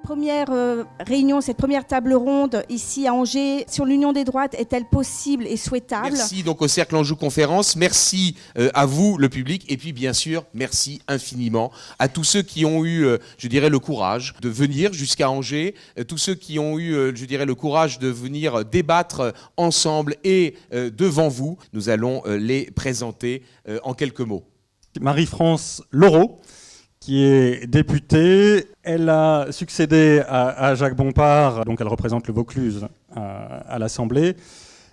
première réunion, cette première table ronde ici à Angers sur l'union des droites est-elle possible et souhaitable? Merci donc au Cercle Anjou Conférence, merci à vous le public et puis bien sûr merci infiniment à tous ceux qui ont eu, je dirais, le courage de venir jusqu'à Angers, tous ceux qui ont eu, je dirais, le courage de venir débattre ensemble et devant vous. Nous allons les présenter en quelques mots. Marie-France Laureau, qui est députée. Elle a succédé à Jacques Bompard, donc elle représente le Vaucluse à l'Assemblée.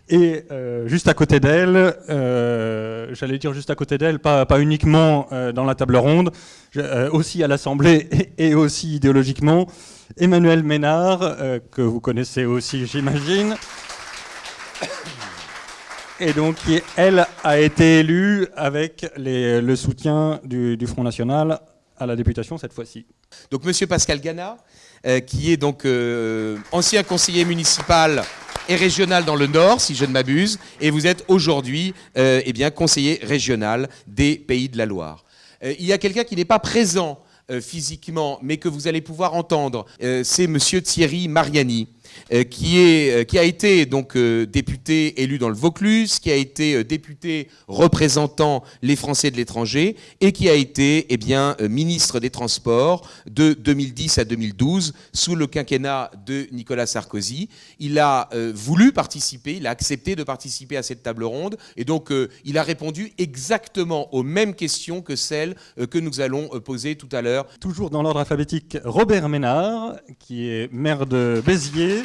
Et juste à côté d'elle, j'allais dire juste à côté d'elle, pas uniquement dans la table ronde, aussi à l'Assemblée et aussi idéologiquement, Emmanuelle Ménard, que vous connaissez aussi, j'imagine. Et donc, elle a été élue avec le soutien du Front National à la députation cette fois-ci. Donc, Monsieur Pascal Gana, qui est donc ancien conseiller municipal et régional dans le Nord, si je ne m'abuse, et vous êtes aujourd'hui conseiller régional des Pays de la Loire. Il y a quelqu'un qui n'est pas présent physiquement, mais que vous allez pouvoir entendre, c'est Monsieur Thierry Mariani. Qui a été donc député élu dans le Vaucluse, qui a été député représentant les Français de l'étranger et qui a été ministre des Transports de 2010 à 2012 sous le quinquennat de Nicolas Sarkozy. Il a voulu participer, il a accepté de participer à cette table ronde et donc il a répondu exactement aux mêmes questions que celles que nous allons poser tout à l'heure. Toujours dans l'ordre alphabétique, Robert Ménard, qui est maire de Béziers,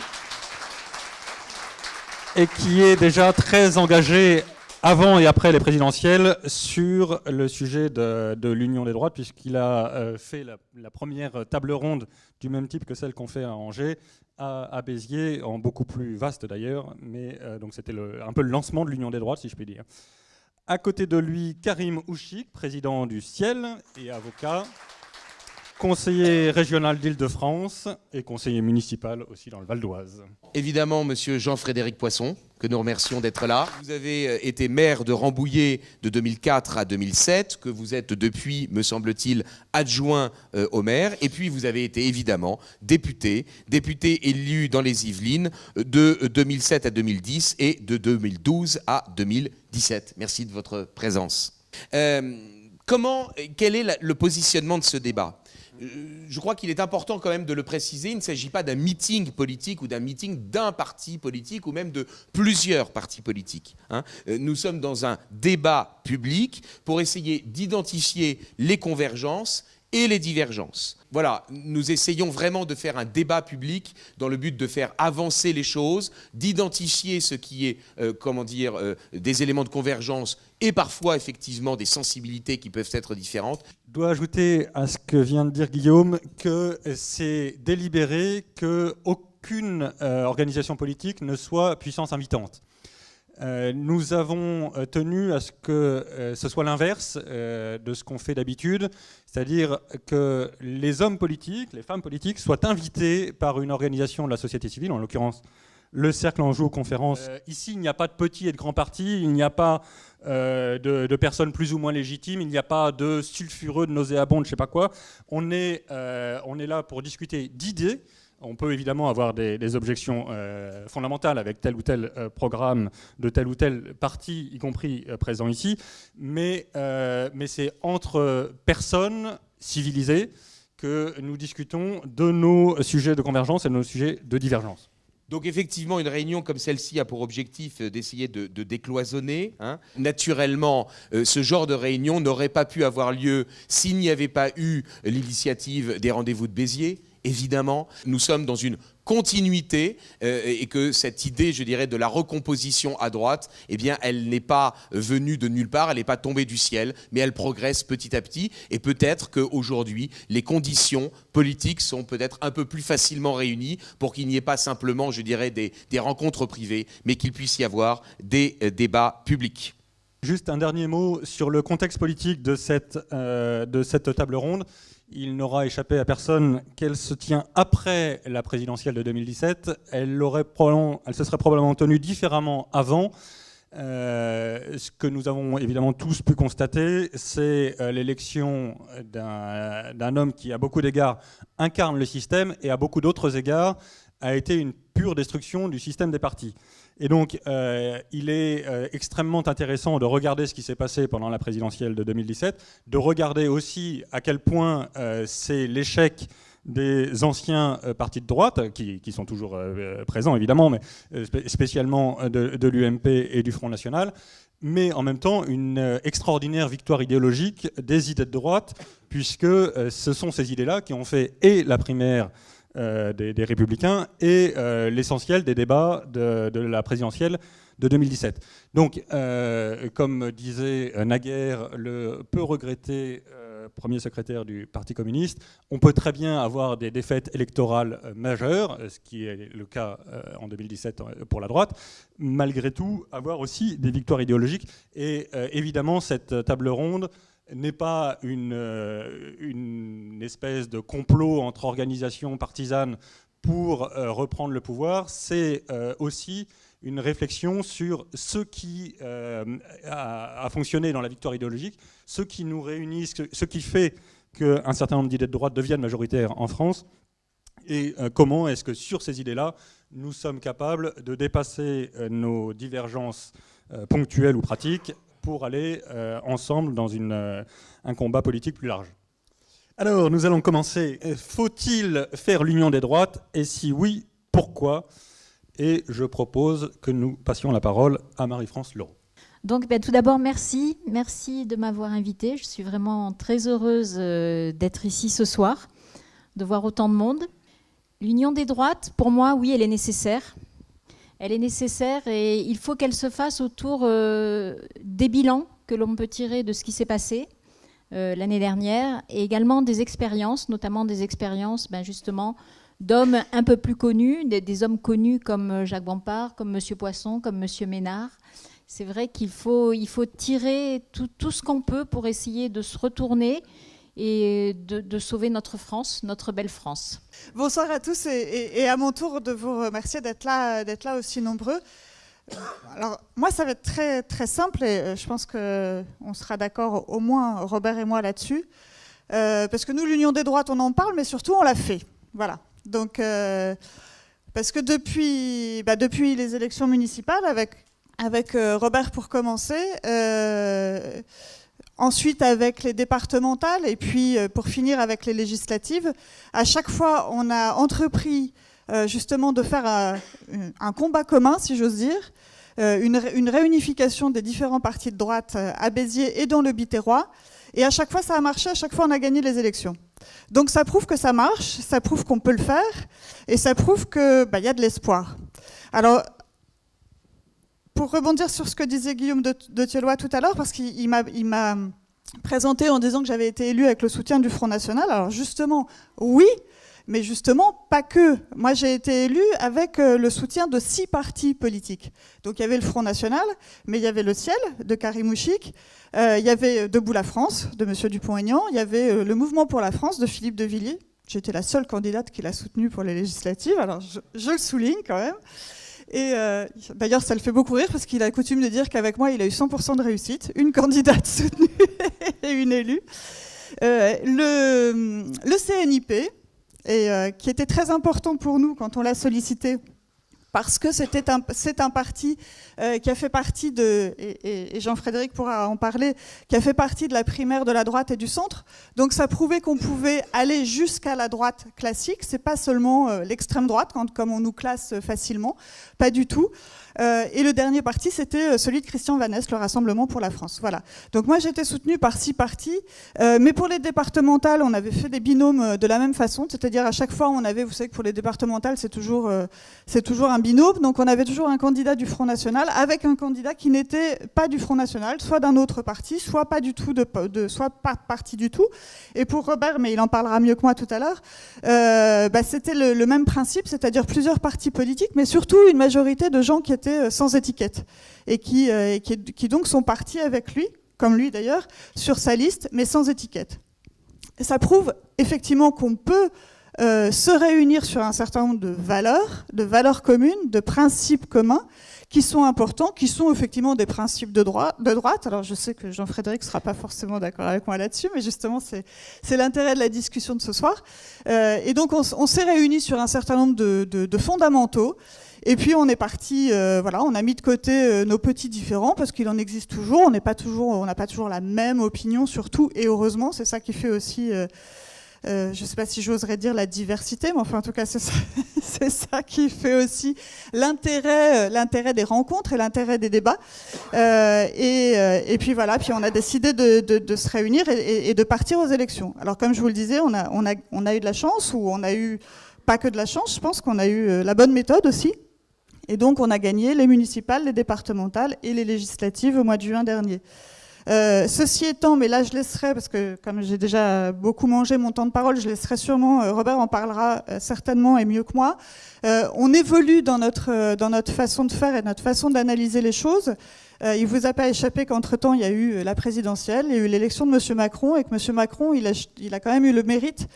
et qui est déjà très engagé avant et après les présidentielles sur le sujet de l'union des droites, puisqu'il a fait la première table ronde du même type que celle qu'on fait à Angers, à Béziers, en beaucoup plus vaste d'ailleurs, mais donc c'était un peu le lancement de l'union des droites, si je puis dire. À côté de lui, Karim Ouchik, président du Ciel et avocat, conseiller régional d'Île-de-France et conseiller municipal aussi dans le Val d'Oise. Évidemment, monsieur Jean-Frédéric Poisson, que nous remercions d'être là. Vous avez été maire de Rambouillet de 2004 à 2007, que vous êtes depuis, me semble-t-il, adjoint au maire. Et puis, vous avez été évidemment député élu dans les Yvelines de 2007 à 2010 et de 2012 à 2017. Merci de votre présence. Quel est le positionnement de ce débat ? Je crois qu'il est important quand même de le préciser, il ne s'agit pas d'un meeting politique ou d'un meeting d'un parti politique ou même de plusieurs partis politiques. Nous sommes dans un débat public pour essayer d'identifier les convergences et les divergences. Voilà, nous essayons vraiment de faire un débat public dans le but de faire avancer les choses, d'identifier ce qui est, des éléments de convergence et parfois effectivement des sensibilités qui peuvent être différentes. Je dois ajouter à ce que vient de dire Guillaume que c'est délibéré qu'aucune organisation politique ne soit puissance invitante. Nous avons tenu à ce que ce soit l'inverse de ce qu'on fait d'habitude, c'est-à-dire que les hommes politiques, les femmes politiques soient invités par une organisation de la société civile, en l'occurrence le Cercle Anjou Conférence. Ici, il n'y a pas de petits et de grands partis, il n'y a pas de personnes plus ou moins légitimes, il n'y a pas de sulfureux, de nauséabonds, de je ne sais pas quoi. On est là pour discuter d'idées. On peut évidemment avoir des objections fondamentales avec tel ou tel programme de tel ou tel parti, y compris présent ici, mais c'est entre personnes civilisées que nous discutons de nos sujets de convergence et de nos sujets de divergence. Donc effectivement, une réunion comme celle-ci a pour objectif d'essayer de décloisonner. Naturellement, ce genre de réunion n'aurait pas pu avoir lieu s'il n'y avait pas eu l'initiative des rendez-vous de Béziers. Évidemment, nous sommes dans une continuité et que cette idée, je dirais, de la recomposition à droite, eh bien, elle n'est pas venue de nulle part, elle n'est pas tombée du ciel, mais elle progresse petit à petit. Et peut-être qu'aujourd'hui, les conditions politiques sont peut-être un peu plus facilement réunies pour qu'il n'y ait pas simplement, je dirais, des rencontres privées, mais qu'il puisse y avoir des débats publics. Juste un dernier mot sur le contexte politique de cette table ronde. Il n'aura échappé à personne qu'elle se tient après la présidentielle de 2017. Elle se serait probablement tenue différemment avant, Ce que nous avons évidemment tous pu constater, c'est l'élection d'un homme qui, à beaucoup d'égards, incarne le système et, à beaucoup d'autres égards, a été une pure destruction du système des partis. Et donc, il est extrêmement intéressant de regarder ce qui s'est passé pendant la présidentielle de 2017, de regarder aussi à quel point c'est l'échec des anciens partis de droite, qui sont toujours présents évidemment, mais spécialement de l'UMP et du Front National, mais en même temps une extraordinaire victoire idéologique des idées de droite, puisque ce sont ces idées-là qui ont fait et la primaire des Républicains et l'essentiel des débats de la présidentielle de 2017. Donc, comme disait naguère le peu regretté premier secrétaire du Parti communiste, on peut très bien avoir des défaites électorales majeures, ce qui est le cas en 2017 pour la droite, malgré tout avoir aussi des victoires idéologiques. Et évidemment, cette table ronde n'est pas une espèce de complot entre organisations partisanes pour reprendre le pouvoir, c'est aussi une réflexion sur ce qui a fonctionné dans la victoire idéologique, ce qui nous réunit, ce qui fait qu'un certain nombre d'idées de droite deviennent majoritaires en France, et comment est-ce que sur ces idées-là, nous sommes capables de dépasser nos divergences ponctuelles ou pratiques pour aller ensemble dans un combat politique plus large. Alors, nous allons commencer. Faut-il faire l'union des droites? Et si oui, pourquoi? Et je propose que nous passions la parole à Marie-France Leroux. Donc, tout d'abord, merci. Merci de m'avoir invitée. Je suis vraiment très heureuse d'être ici ce soir, de voir autant de monde. L'union des droites, pour moi, oui, elle est nécessaire. Elle est nécessaire et il faut qu'elle se fasse autour des bilans que l'on peut tirer de ce qui s'est passé l'année dernière et également des expériences, notamment des expériences justement d'hommes un peu plus connus, des hommes connus comme Jacques Bompard, comme M. Poisson, comme M. Ménard. C'est vrai qu'il faut tirer tout ce qu'on peut pour essayer de se retourner et de sauver notre France, notre belle France. Bonsoir à tous et à mon tour de vous remercier d'être là aussi nombreux. Alors moi ça va être très, très simple et je pense qu'on sera d'accord au moins Robert et moi là-dessus. Parce que nous l'Union des droites on en parle mais surtout on l'a fait. Voilà. Donc, parce que depuis les élections municipales avec Robert pour commencer, ensuite avec les départementales et puis pour finir avec les législatives, à chaque fois on a entrepris justement de faire un combat commun, si j'ose dire, une réunification des différents partis de droite à Béziers et dans le Biterrois. Et à chaque fois ça a marché, à chaque fois on a gagné les élections. Donc ça prouve que ça marche, ça prouve qu'on peut le faire et ça prouve qu'il y a de l'espoir. Alors, pour rebondir sur ce que disait Guillaume de Thiellois tout à l'heure, parce qu'il m'a présenté en disant que j'avais été élu avec le soutien du Front National. Alors justement, oui, mais justement, pas que. Moi, j'ai été élu avec le soutien de 6 partis politiques. Donc il y avait le Front National, mais il y avait le Ciel de Karim Ouchik, il y avait Debout la France de M. Dupont-Aignan, il y avait le Mouvement pour la France de Philippe de Villiers. J'étais la seule candidate qui l'a soutenu pour les législatives, alors je le souligne quand même. Et d'ailleurs, ça le fait beaucoup rire parce qu'il a coutume de dire qu'avec moi, il a eu 100% de réussite, une candidate soutenue et une élue. Le CNIP, qui était très important pour nous quand on l'a sollicité, parce que c'est un parti qui a fait partie de, et Jean-Frédéric pourra en parler, qui a fait partie de la primaire de la droite et du centre. Donc ça prouvait qu'on pouvait aller jusqu'à la droite classique. C'est pas seulement l'extrême droite, comme on nous classe facilement, pas du tout. Et le dernier parti, c'était celui de Christian Vannès, le Rassemblement pour la France. Voilà. Donc moi, j'ai été soutenue par 6 partis. Mais pour les départementales, on avait fait des binômes de la même façon. C'est-à-dire, à chaque fois, on avait, vous savez que pour les départementales, c'est toujours un binôme. Donc on avait toujours un candidat du Front National avec un candidat qui n'était pas du Front National, soit d'un autre parti, soit pas du tout, soit pas parti du tout. Et pour Robert, mais il en parlera mieux que moi tout à l'heure, c'était le même principe, c'est-à-dire plusieurs partis politiques, mais surtout une majorité de gens qui étaient sans étiquette et qui donc sont partis avec lui, comme lui d'ailleurs, sur sa liste, mais sans étiquette. Et ça prouve effectivement qu'on peut se réunir sur un certain nombre de valeurs communes, de principes communs, qui sont importants, qui sont effectivement des principes de droite. Alors je sais que Jean-Frédéric ne sera pas forcément d'accord avec moi là-dessus, mais justement c'est l'intérêt de la discussion de ce soir. Et donc on s'est réunis sur un certain nombre de fondamentaux. Et puis on est parti, voilà, on a mis de côté nos petits différends parce qu'il en existe toujours. On n'a pas toujours la même opinion sur tout, et heureusement, c'est ça qui fait aussi. Je ne sais pas si j'oserais dire la diversité, mais enfin en tout cas c'est ça, c'est ça qui fait aussi l'intérêt des rencontres et l'intérêt des débats. Et puis voilà, puis on a décidé de se réunir et de partir aux élections. Alors comme je vous le disais, on a eu de la chance, ou on a eu pas que de la chance, je pense qu'on a eu la bonne méthode aussi. Et donc on a gagné les municipales, les départementales et les législatives au mois de juin dernier. Ceci étant, mais là je laisserai, parce que comme j'ai déjà beaucoup mangé mon temps de parole, je laisserai sûrement, Robert en parlera certainement et mieux que moi. On évolue dans notre façon de faire et notre façon d'analyser les choses. Il vous a pas échappé qu'entre-temps il y a eu la présidentielle, il y a eu l'élection de M. Macron, et que M. Macron il a quand même eu le mérite,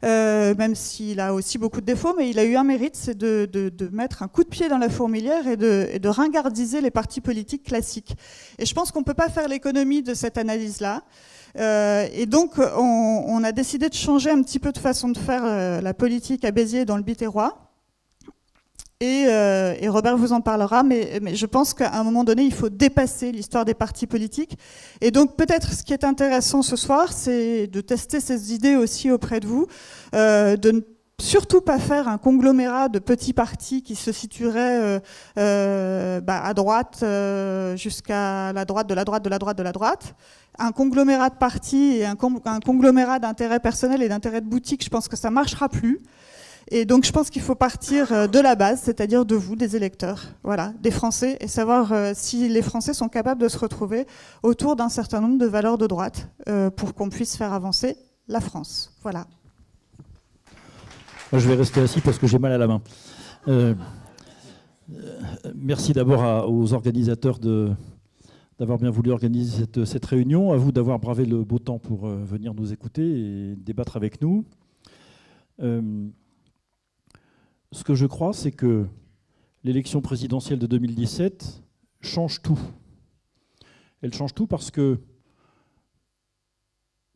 même s'il a aussi beaucoup de défauts, mais il a eu un mérite, c'est de mettre un coup de pied dans la fourmilière et de ringardiser les partis politiques classiques. Et je pense qu'on ne peut pas faire l'économie de cette analyse-là. Et donc, on a décidé de changer un petit peu de façon de faire la politique à Béziers dans le Biterrois. Et Robert vous en parlera, mais je pense qu'à un moment donné, il faut dépasser l'histoire des partis politiques. Et donc peut-être ce qui est intéressant ce soir, c'est de tester ces idées aussi auprès de vous, de ne surtout pas faire un conglomérat de petits partis qui se situeraient à droite jusqu'à la droite de la droite de la droite de la droite. Un conglomérat de partis et un conglomérat d'intérêts personnels et d'intérêts de boutique, je pense que ça ne marchera plus. Et donc je pense qu'il faut partir de la base, c'est-à-dire de vous, des électeurs, voilà, des Français, et savoir si les Français sont capables de se retrouver autour d'un certain nombre de valeurs de droite pour qu'on puisse faire avancer la France. Voilà. Moi, je vais rester assis parce que j'ai mal à la main. Merci d'abord aux organisateurs d'avoir bien voulu organiser cette réunion, à vous d'avoir bravé le beau temps pour venir nous écouter et débattre avec nous. Ce que je crois, c'est que l'élection présidentielle de 2017 change tout. Elle change tout parce que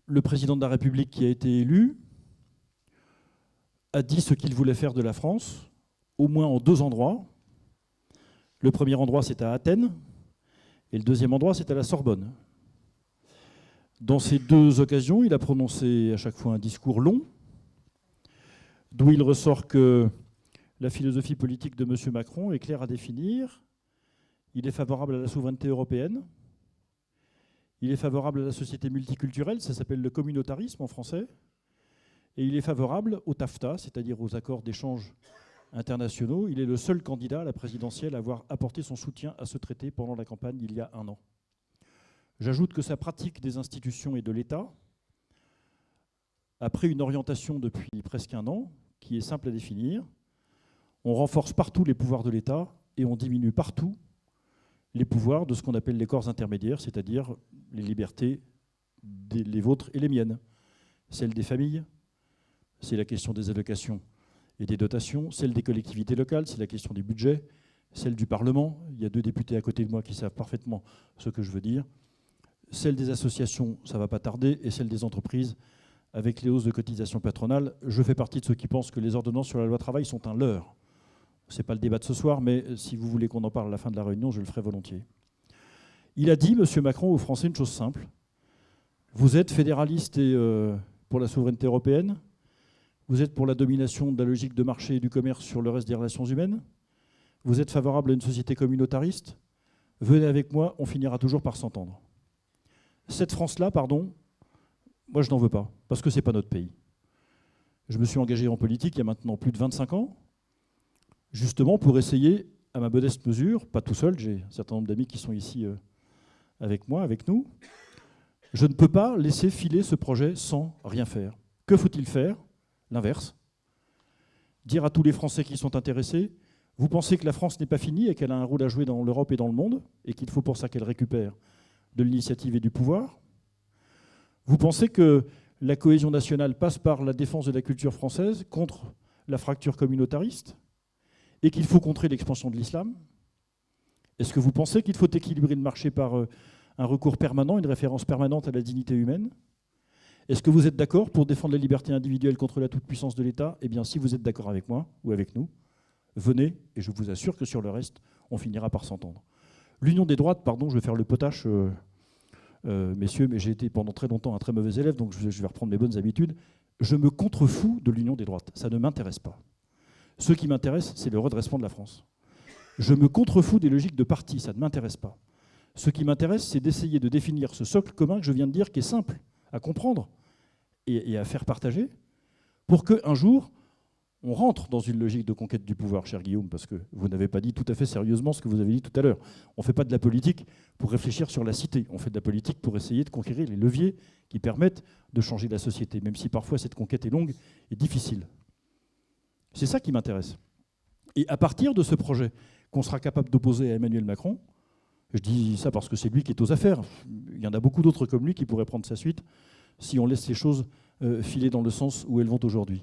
le président de la République qui a été élu a dit ce qu'il voulait faire de la France, au moins en 2 endroits. Le premier endroit, c'est à Athènes, et le deuxième endroit, c'est à la Sorbonne. Dans ces 2 occasions, il a prononcé à chaque fois un discours long, d'où il ressort que la philosophie politique de M. Macron est claire à définir. Il est favorable à la souveraineté européenne. Il est favorable à la société multiculturelle, ça s'appelle le communautarisme en français. Et il est favorable au TAFTA, c'est-à-dire aux accords d'échange internationaux. Il est le seul candidat à la présidentielle à avoir apporté son soutien à ce traité pendant la campagne il y a 1 an. J'ajoute que sa pratique des institutions et de l'État a pris une orientation depuis presque 1 an qui est simple à définir. On renforce partout les pouvoirs de l'État et on diminue partout les pouvoirs de ce qu'on appelle les corps intermédiaires, c'est-à-dire les libertés, les vôtres et les miennes. Celles des familles, c'est la question des allocations et des dotations. Celle des collectivités locales, c'est la question des budgets. Celle du Parlement, il y a 2 députés à côté de moi qui savent parfaitement ce que je veux dire. Celle des associations, ça ne va pas tarder. Et celle des entreprises, avec les hausses de cotisations patronales. Je fais partie de ceux qui pensent que les ordonnances sur la loi travail sont un leurre. Ce n'est pas le débat de ce soir, mais si vous voulez qu'on en parle à la fin de la réunion, je le ferai volontiers. Il a dit, M. Macron, aux Français, une chose simple. Vous êtes fédéraliste et pour la souveraineté européenne. Vous êtes pour la domination de la logique de marché et du commerce sur le reste des relations humaines. Vous êtes favorable à une société communautariste. Venez avec moi, on finira toujours par s'entendre. Cette France-là, pardon, moi je n'en veux pas, parce que ce n'est pas notre pays. Je me suis engagé en politique il y a maintenant plus de 25 ans, justement pour essayer, à ma modeste mesure, pas tout seul, j'ai un certain nombre d'amis qui sont ici avec moi, avec nous, je ne peux pas laisser filer ce projet sans rien faire. Que faut-il faire? L'inverse. Dire à tous les Français qui sont intéressés, vous pensez que la France n'est pas finie et qu'elle a un rôle à jouer dans l'Europe et dans le monde, et qu'il faut pour ça qu'elle récupère de l'initiative et du pouvoir? Vous pensez que la cohésion nationale passe par la défense de la culture française contre la fracture communautariste et qu'il faut contrer l'expansion de l'islam? Est-ce que vous pensez qu'il faut équilibrer le marché par un recours permanent, une référence permanente à la dignité humaine? Est-ce que vous êtes d'accord pour défendre la liberté individuelle contre la toute-puissance de l'État? Eh bien, si vous êtes d'accord avec moi ou avec nous, venez, et je vous assure que sur le reste, on finira par s'entendre. L'union des droites, pardon, je vais faire le potache, messieurs, mais j'ai été pendant très longtemps un très mauvais élève, donc je vais reprendre mes bonnes habitudes. Je me contrefous de l'union des droites, ça ne m'intéresse pas. Ce qui m'intéresse, c'est le redressement de la France. Je me contrefous des logiques de parti, ça ne m'intéresse pas. Ce qui m'intéresse, c'est d'essayer de définir ce socle commun que je viens de dire, qui est simple à comprendre et à faire partager, pour qu'un jour, on rentre dans une logique de conquête du pouvoir, cher Guillaume, parce que vous n'avez pas dit tout à fait sérieusement ce que vous avez dit tout à l'heure. On ne fait pas de la politique pour réfléchir sur la cité, on fait de la politique pour essayer de conquérir les leviers qui permettent de changer la société, même si parfois cette conquête est longue et difficile. C'est ça qui m'intéresse. Et à partir de ce projet qu'on sera capable d'opposer à Emmanuel Macron, je dis ça parce que c'est lui qui est aux affaires, il y en a beaucoup d'autres comme lui qui pourraient prendre sa suite si on laisse les choses filer dans le sens où elles vont aujourd'hui.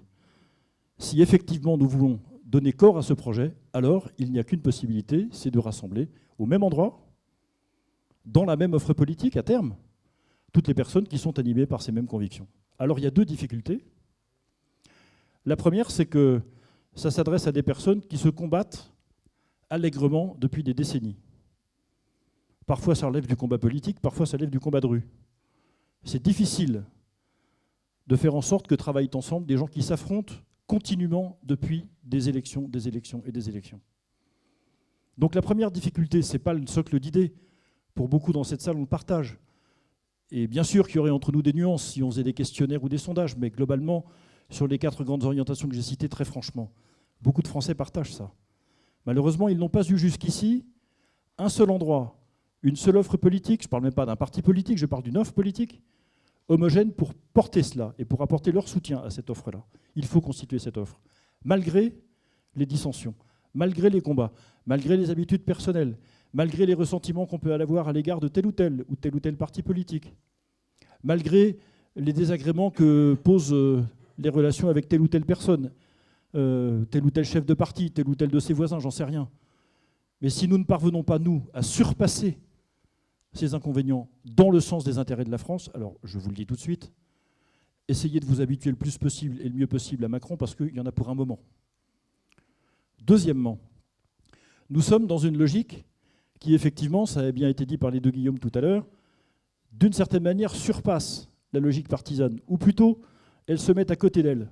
Si effectivement nous voulons donner corps à ce projet, alors il n'y a qu'une possibilité, c'est de rassembler au même endroit, dans la même offre politique à terme, toutes les personnes qui sont animées par ces mêmes convictions. Alors il y a deux difficultés. La première, c'est que ça s'adresse à des personnes qui se combattent allègrement depuis des décennies. Parfois ça relève du combat politique, parfois ça relève du combat de rue. C'est difficile de faire en sorte que travaillent ensemble des gens qui s'affrontent continuellement depuis des élections et des élections. Donc la première difficulté, ce n'est pas le socle d'idées. Pour beaucoup dans cette salle, on le partage. Et bien sûr qu'il y aurait entre nous des nuances si on faisait des questionnaires ou des sondages, mais globalement, sur les 4 grandes orientations que j'ai citées, très franchement, beaucoup de Français partagent ça. Malheureusement, ils n'ont pas eu jusqu'ici un seul endroit, une seule offre politique, je ne parle même pas d'un parti politique, je parle d'une offre politique, homogène pour porter cela et pour apporter leur soutien à cette offre-là. Il faut constituer cette offre, malgré les dissensions, malgré les combats, malgré les habitudes personnelles, malgré les ressentiments qu'on peut avoir à l'égard de tel ou tel parti politique, malgré les désagréments que posent les relations avec telle ou telle personne, tel ou tel chef de parti, tel ou tel de ses voisins, j'en sais rien. Mais si nous ne parvenons pas, nous, à surpasser ces inconvénients dans le sens des intérêts de la France, alors je vous le dis tout de suite, essayez de vous habituer le plus possible et le mieux possible à Macron parce qu'il y en a pour un moment. Deuxièmement, nous sommes dans une logique qui, effectivement, ça a bien été dit par les deux Guillaume tout à l'heure, d'une certaine manière surpasse la logique partisane, ou plutôt, elle se met à côté d'elle.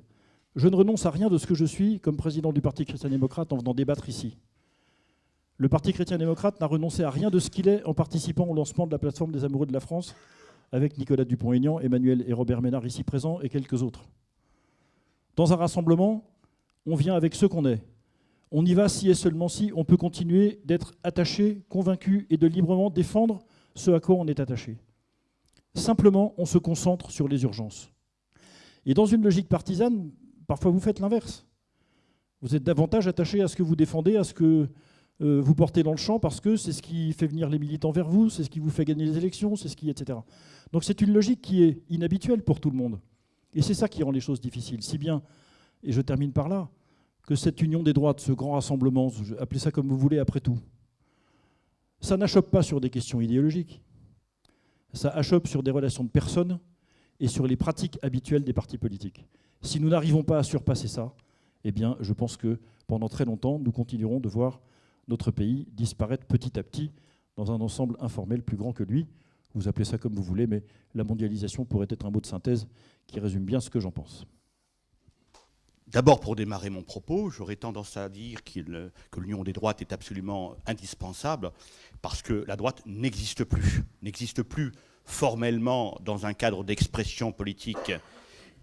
Je ne renonce à rien de ce que je suis comme président du Parti chrétien-démocrate en venant débattre ici. Le Parti chrétien-démocrate n'a renoncé à rien de ce qu'il est en participant au lancement de la plateforme des amoureux de la France avec Nicolas Dupont-Aignan, Emmanuel et Robert Ménard ici présents et quelques autres. Dans un rassemblement, on vient avec ce qu'on est. On y va si et seulement si on peut continuer d'être attaché, convaincu et de librement défendre ce à quoi on est attaché. Simplement, on se concentre sur les urgences. Et dans une logique partisane, parfois vous faites l'inverse. Vous êtes davantage attaché à ce que vous défendez, à ce que vous portez dans le champ, parce que c'est ce qui fait venir les militants vers vous, c'est ce qui vous fait gagner les élections, c'est ce qui, etc. Donc c'est une logique qui est inhabituelle pour tout le monde. Et c'est ça qui rend les choses difficiles. Si bien, et je termine par là, que cette union des droites, ce grand rassemblement, appelez ça comme vous voulez après tout, ça n'achoppe pas sur des questions idéologiques. Ça achoppe sur des relations de personnes et sur les pratiques habituelles des partis politiques. Si nous n'arrivons pas à surpasser ça, eh bien, je pense que pendant très longtemps, nous continuerons de voir notre pays disparaître petit à petit dans un ensemble informel plus grand que lui. Vous appelez ça comme vous voulez, mais la mondialisation pourrait être un mot de synthèse qui résume bien ce que j'en pense. D'abord, pour démarrer mon propos, j'aurais tendance à dire que l'union des droites est absolument indispensable parce que la droite n'existe plus formellement dans un cadre d'expression politique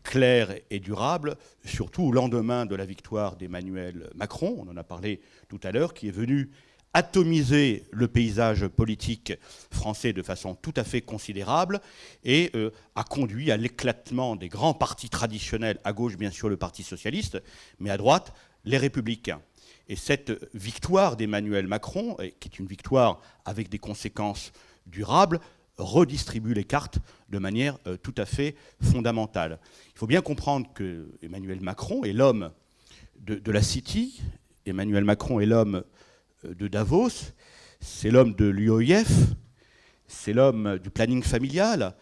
clair et durable, surtout au lendemain de la victoire d'Emmanuel Macron, on en a parlé tout à l'heure, qui est venu atomiser le paysage politique français de façon tout à fait considérable et a conduit à l'éclatement des grands partis traditionnels, à gauche bien sûr le Parti socialiste, mais à droite les Républicains. Et cette victoire d'Emmanuel Macron, qui est une victoire avec des conséquences durables, redistribue les cartes de manière tout à fait fondamentale. Il faut bien comprendre que Emmanuel Macron est l'homme de la City, Emmanuel Macron est l'homme de Davos, c'est l'homme de l'UOIF, c'est l'homme du planning familial,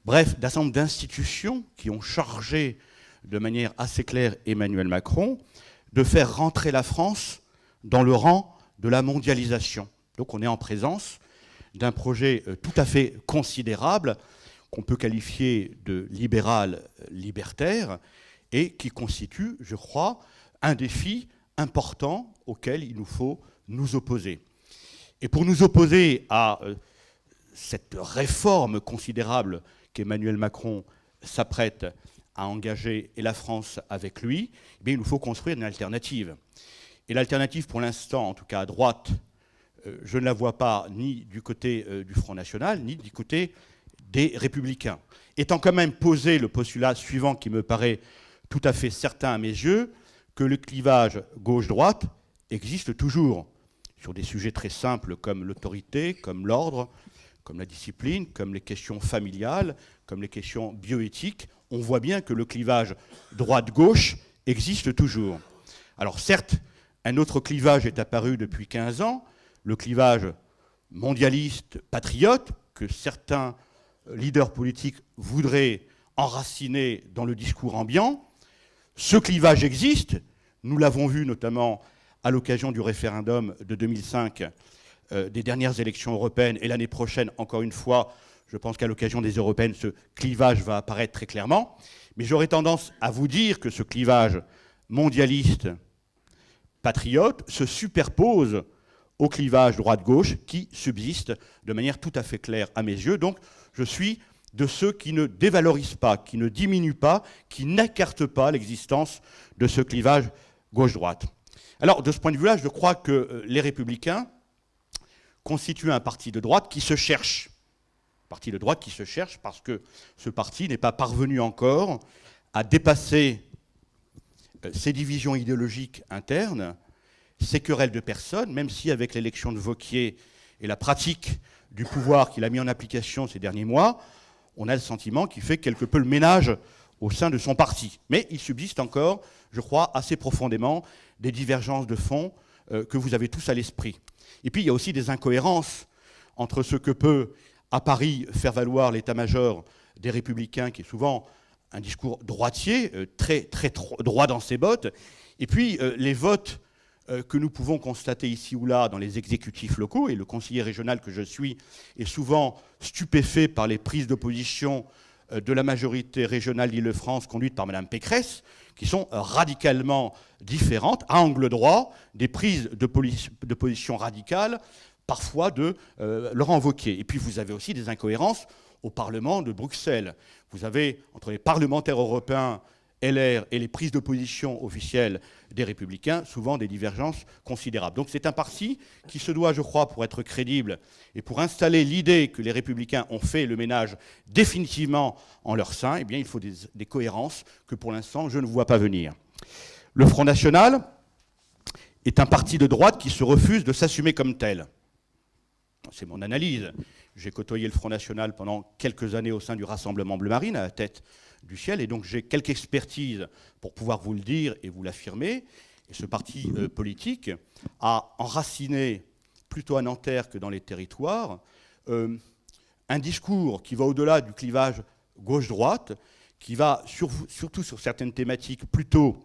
bref, d'un certain nombre d'institutions qui ont chargé de manière assez claire Emmanuel Macron de faire rentrer la France dans le rang de la mondialisation. Donc on est en présence d'un projet tout à fait considérable qu'on peut qualifier de libéral-libertaire et qui constitue, je crois, un défi important auquel il nous faut nous opposer. Et pour nous opposer à cette réforme considérable qu'Emmanuel Macron s'apprête à engager, et la France avec lui, eh bien, il nous faut construire une alternative. Et l'alternative, pour l'instant, en tout cas à droite, je ne la vois pas ni du côté du Front National, ni du côté des Républicains. Étant quand même posé le postulat suivant qui me paraît tout à fait certain à mes yeux, que le clivage gauche-droite existe toujours sur des sujets très simples comme l'autorité, comme l'ordre, comme la discipline, comme les questions familiales, comme les questions bioéthiques. On voit bien que le clivage droite-gauche existe toujours. Alors certes, un autre clivage est apparu depuis 15 ans, le clivage mondialiste, patriote, que certains leaders politiques voudraient enraciner dans le discours ambiant. Ce clivage existe, nous l'avons vu notamment à l'occasion du référendum de 2005, des dernières élections européennes, et l'année prochaine, encore une fois, je pense qu'à l'occasion des européennes, ce clivage va apparaître très clairement. Mais j'aurais tendance à vous dire que ce clivage mondialiste, patriote, se superpose au clivage droite-gauche qui subsiste de manière tout à fait claire à mes yeux. Donc je suis de ceux qui ne dévalorisent pas, qui ne diminuent pas, qui n'écartent pas l'existence de ce clivage gauche-droite. Alors de ce point de vue-là, je crois que les Républicains constituent un parti de droite qui se cherche. Parti de droite qui se cherche parce que ce parti n'est pas parvenu encore à dépasser ses divisions idéologiques internes, ces querelles de personnes, même si avec l'élection de Wauquiez et la pratique du pouvoir qu'il a mis en application ces derniers mois, on a le sentiment qu'il fait quelque peu le ménage au sein de son parti. Mais il subsiste encore, je crois, assez profondément des divergences de fond que vous avez tous à l'esprit. Et puis il y a aussi des incohérences entre ce que peut à Paris faire valoir l'état-major des Républicains, qui est souvent un discours droitier, très droit dans ses bottes, et puis les votes que nous pouvons constater ici ou là dans les exécutifs locaux, et le conseiller régional que je suis est souvent stupéfait par les prises de position de la majorité régionale d'Île-de-France conduite par Mme Pécresse, qui sont radicalement différentes, à angle droit, des prises de position radicales, parfois de Laurent Wauquiez. Et puis vous avez aussi des incohérences au Parlement de Bruxelles. Vous avez, entre les parlementaires européens LR et les prises de position officielles des Républicains, souvent des divergences considérables. Donc c'est un parti qui se doit, je crois, pour être crédible et pour installer l'idée que les Républicains ont fait le ménage définitivement en leur sein, eh bien, il faut des cohérences que pour l'instant je ne vois pas venir. Le Front National est un parti de droite qui se refuse de s'assumer comme tel. C'est mon analyse. J'ai côtoyé le Front National pendant quelques années au sein du Rassemblement Bleu Marine, à la tête du ciel, et donc j'ai quelques expertises pour pouvoir vous le dire et vous l'affirmer. Et ce parti politique a enraciné, plutôt à Nanterre que dans les territoires, un discours qui va au-delà du clivage gauche-droite, qui va surtout sur certaines thématiques plutôt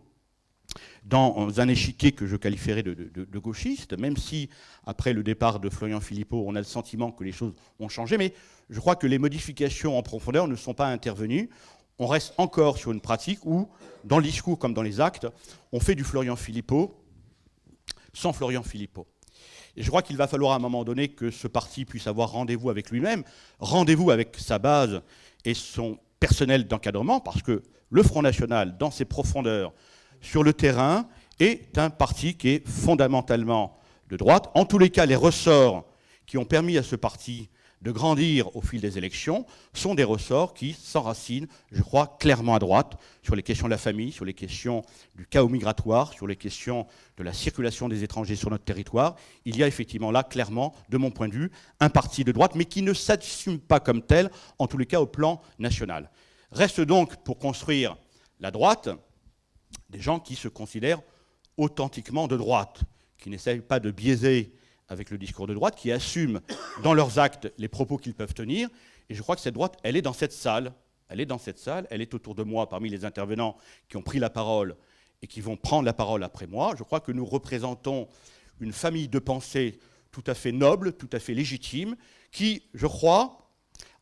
dans un échiquier que je qualifierais de gauchiste, même si, après le départ de Florian Philippot, on a le sentiment que les choses ont changé, mais je crois que les modifications en profondeur ne sont pas intervenues. On reste encore sur une pratique où, dans le discours comme dans les actes, on fait du Florian Philippot sans Florian Philippot. Et je crois qu'il va falloir à un moment donné que ce parti puisse avoir rendez-vous avec lui-même, rendez-vous avec sa base et son personnel d'encadrement, parce que le Front National, dans ses profondeurs, sur le terrain, est un parti qui est fondamentalement de droite. En tous les cas, les ressorts qui ont permis à ce parti de grandir au fil des élections, sont des ressorts qui s'enracinent, je crois, clairement à droite, sur les questions de la famille, sur les questions du chaos migratoire, sur les questions de la circulation des étrangers sur notre territoire. Il y a effectivement là, clairement, de mon point de vue, un parti de droite, mais qui ne s'assume pas comme tel, en tous les cas au plan national. Reste donc, pour construire la droite, des gens qui se considèrent authentiquement de droite, qui n'essayent pas de biaiser avec le discours de droite, qui assument dans leurs actes les propos qu'ils peuvent tenir. Et je crois que cette droite, elle est dans cette salle. Elle est dans cette salle, elle est autour de moi, parmi les intervenants qui ont pris la parole et qui vont prendre la parole après moi. Je crois que nous représentons une famille de pensée tout à fait noble, tout à fait légitime, qui, je crois,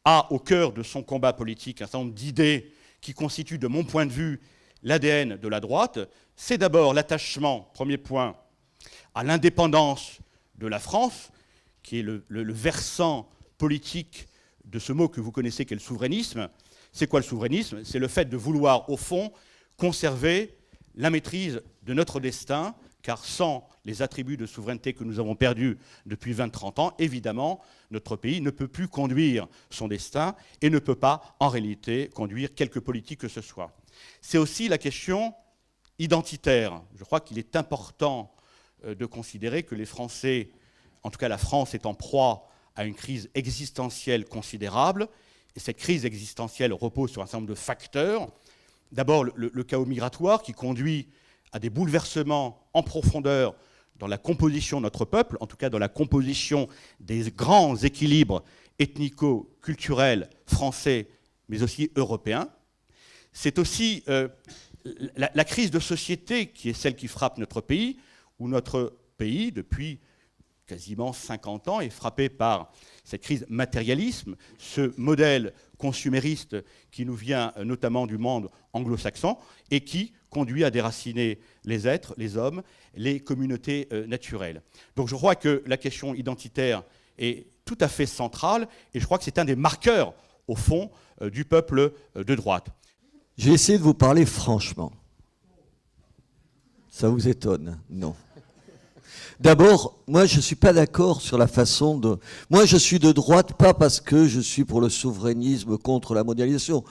a au cœur de son combat politique un certain nombre d'idées qui constituent, de mon point de vue, l'ADN de la droite. C'est d'abord l'attachement, premier point, à l'indépendance de la France, qui est le versant politique de ce mot que vous connaissez, qu'est le souverainisme. C'est quoi le souverainisme? C'est le fait de vouloir, au fond, conserver la maîtrise de notre destin, car sans les attributs de souveraineté que nous avons perdus depuis 20-30 ans, évidemment, notre pays ne peut plus conduire son destin et ne peut pas, en réalité, conduire quelque politique que ce soit. C'est aussi la question identitaire. Je crois qu'il est important de considérer que les Français, en tout cas la France, est en proie à une crise existentielle considérable. Et cette crise existentielle repose sur un certain nombre de facteurs. D'abord, le chaos migratoire qui conduit à des bouleversements en profondeur dans la composition de notre peuple, en tout cas dans la composition des grands équilibres ethnico-culturels français, mais aussi européens. C'est aussi la crise de société qui est celle qui frappe notre pays, où notre pays, depuis quasiment 50 ans, est frappé par cette crise matérialisme, ce modèle consumériste qui nous vient notamment du monde anglo-saxon et qui conduit à déraciner les êtres, les hommes, les communautés naturelles. Donc je crois que la question identitaire est tout à fait centrale et je crois que c'est un des marqueurs, au fond, du peuple de droite. Je vais essayer de vous parler franchement. Ça vous étonne? Non. D'abord, moi, je ne suis pas d'accord sur la façon de... Moi, je suis de droite, pas parce que je suis pour le souverainisme contre la mondialisation.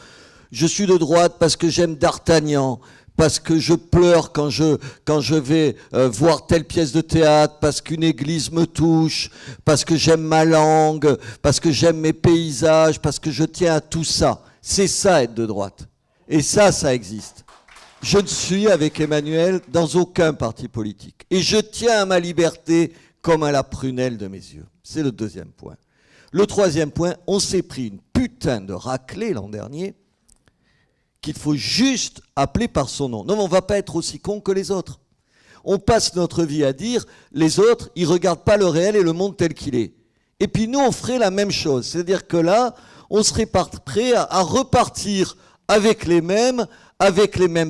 Je suis de droite parce que j'aime D'Artagnan, parce que je pleure quand je vais voir telle pièce de théâtre, parce qu'une église me touche, parce que j'aime ma langue, parce que j'aime mes paysages, parce que je tiens à tout ça. C'est ça, être de droite. Et ça existe. Je ne suis, avec Emmanuel, dans aucun parti politique. Et je tiens à ma liberté comme à la prunelle de mes yeux. C'est le deuxième point. Le troisième point, on s'est pris une putain de raclée l'an dernier qu'il faut juste appeler par son nom. Non, mais on ne va pas être aussi con que les autres. On passe notre vie à dire, les autres, ils ne regardent pas le réel et le monde tel qu'il est. Et puis nous, on ferait la même chose. C'est-à-dire que là, on serait prêt à repartir avec les mêmes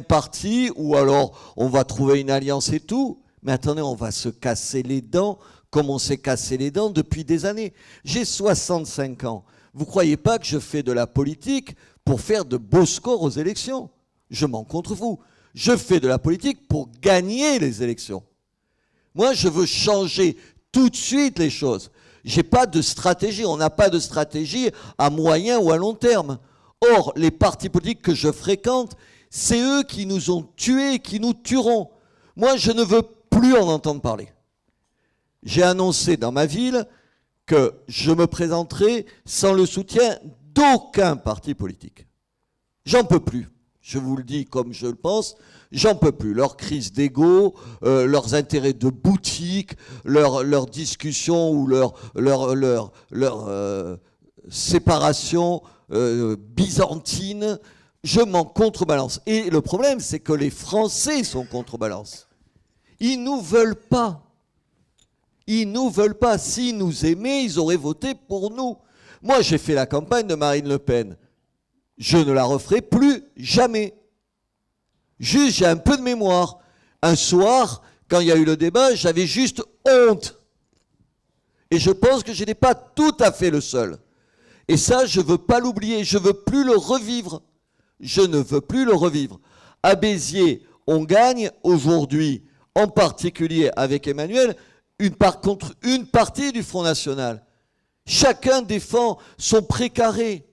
partis, ou alors on va trouver une alliance et tout. Mais attendez, on va se casser les dents comme on s'est cassé les dents depuis des années. J'ai 65 ans. Vous ne croyez pas que je fais de la politique pour faire de beaux scores aux élections? Je m'en contrefous. Je fais de la politique pour gagner les élections. Moi, je veux changer tout de suite les choses. J'ai pas de stratégie. On n'a pas de stratégie à moyen ou à long terme. Or, les partis politiques que je fréquente, c'est eux qui nous ont tués, qui nous tueront. Moi, je ne veux plus en entendre parler. J'ai annoncé dans ma ville que je me présenterai sans le soutien d'aucun parti politique. J'en peux plus. Je vous le dis comme je le pense, j'en peux plus. Leur crise d'ego, leurs intérêts de boutique, leurs discussions ou leur séparation byzantine, je m'en contrebalance. Et le problème, c'est que les Français sont contrebalance. Ils nous veulent pas. Ils nous veulent pas. S'ils nous aimaient, ils auraient voté pour nous. Moi, j'ai fait la campagne de Marine Le Pen. Je ne la referai plus jamais. Juste, j'ai un peu de mémoire. Un soir, quand il y a eu le débat, j'avais juste honte. Et je pense que je n'étais pas tout à fait le seul. Et ça, je ne veux pas l'oublier. Je ne veux plus le revivre. Je ne veux plus le revivre. À Béziers, on gagne aujourd'hui, en particulier avec Emmanuel, contre une partie du Front National. Chacun défend son précaré.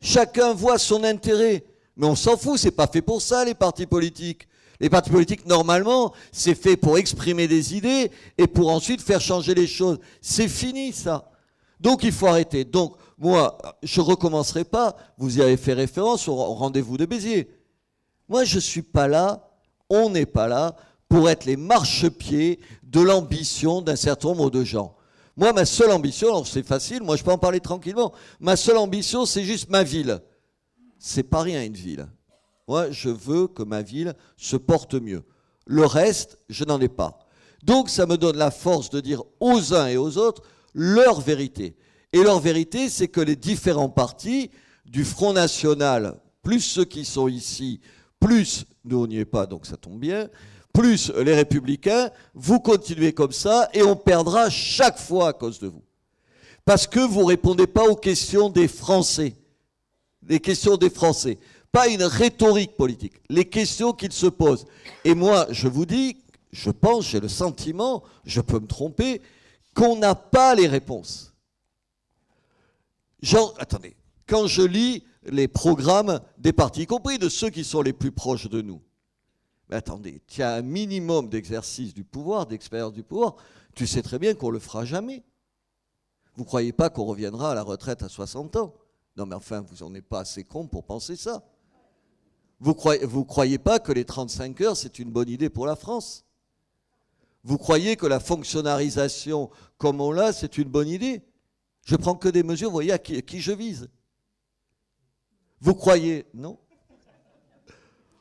Chacun voit son intérêt. Mais on s'en fout, c'est pas fait pour ça, les partis politiques. Les partis politiques, normalement, c'est fait pour exprimer des idées et pour ensuite faire changer les choses. C'est fini, ça. Donc, il faut arrêter. Donc, moi, je ne recommencerai pas. Vous y avez fait référence au rendez-vous de Béziers. Moi, je ne suis pas là, on n'est pas là pour être les marchepieds de l'ambition d'un certain nombre de gens. Moi, ma seule ambition, alors c'est facile, moi je peux en parler tranquillement, ma seule ambition, c'est juste ma ville. C'est pas rien, une ville. Moi, je veux que ma ville se porte mieux. Le reste, je n'en ai pas. Donc, ça me donne la force de dire aux uns et aux autres leur vérité. Et leur vérité, c'est que les différents partis, du Front National, plus ceux qui sont ici, plus, nous on n'y est pas, donc ça tombe bien, plus les Républicains, vous continuez comme ça et on perdra chaque fois à cause de vous. Parce que vous ne répondez pas aux questions des Français. Les questions des Français. Pas une rhétorique politique. Les questions qu'ils se posent. Et moi, je vous dis, je pense, j'ai le sentiment, je peux me tromper, qu'on n'a pas les réponses. Genre, attendez, quand je lis les programmes des partis, y compris de ceux qui sont les plus proches de nous, mais attendez, tu as un minimum d'exercice du pouvoir, d'expérience du pouvoir, tu sais très bien qu'on ne le fera jamais. Vous ne croyez pas qu'on reviendra à la retraite à 60 ans? Non mais enfin, vous n'en êtes pas assez con pour penser ça. Vous croyez pas que les 35 heures, c'est une bonne idée pour la France? Vous croyez que la fonctionnalisation comme on l'a, c'est une bonne idée? Je prends que des mesures, vous voyez à qui je vise. Vous croyez, non?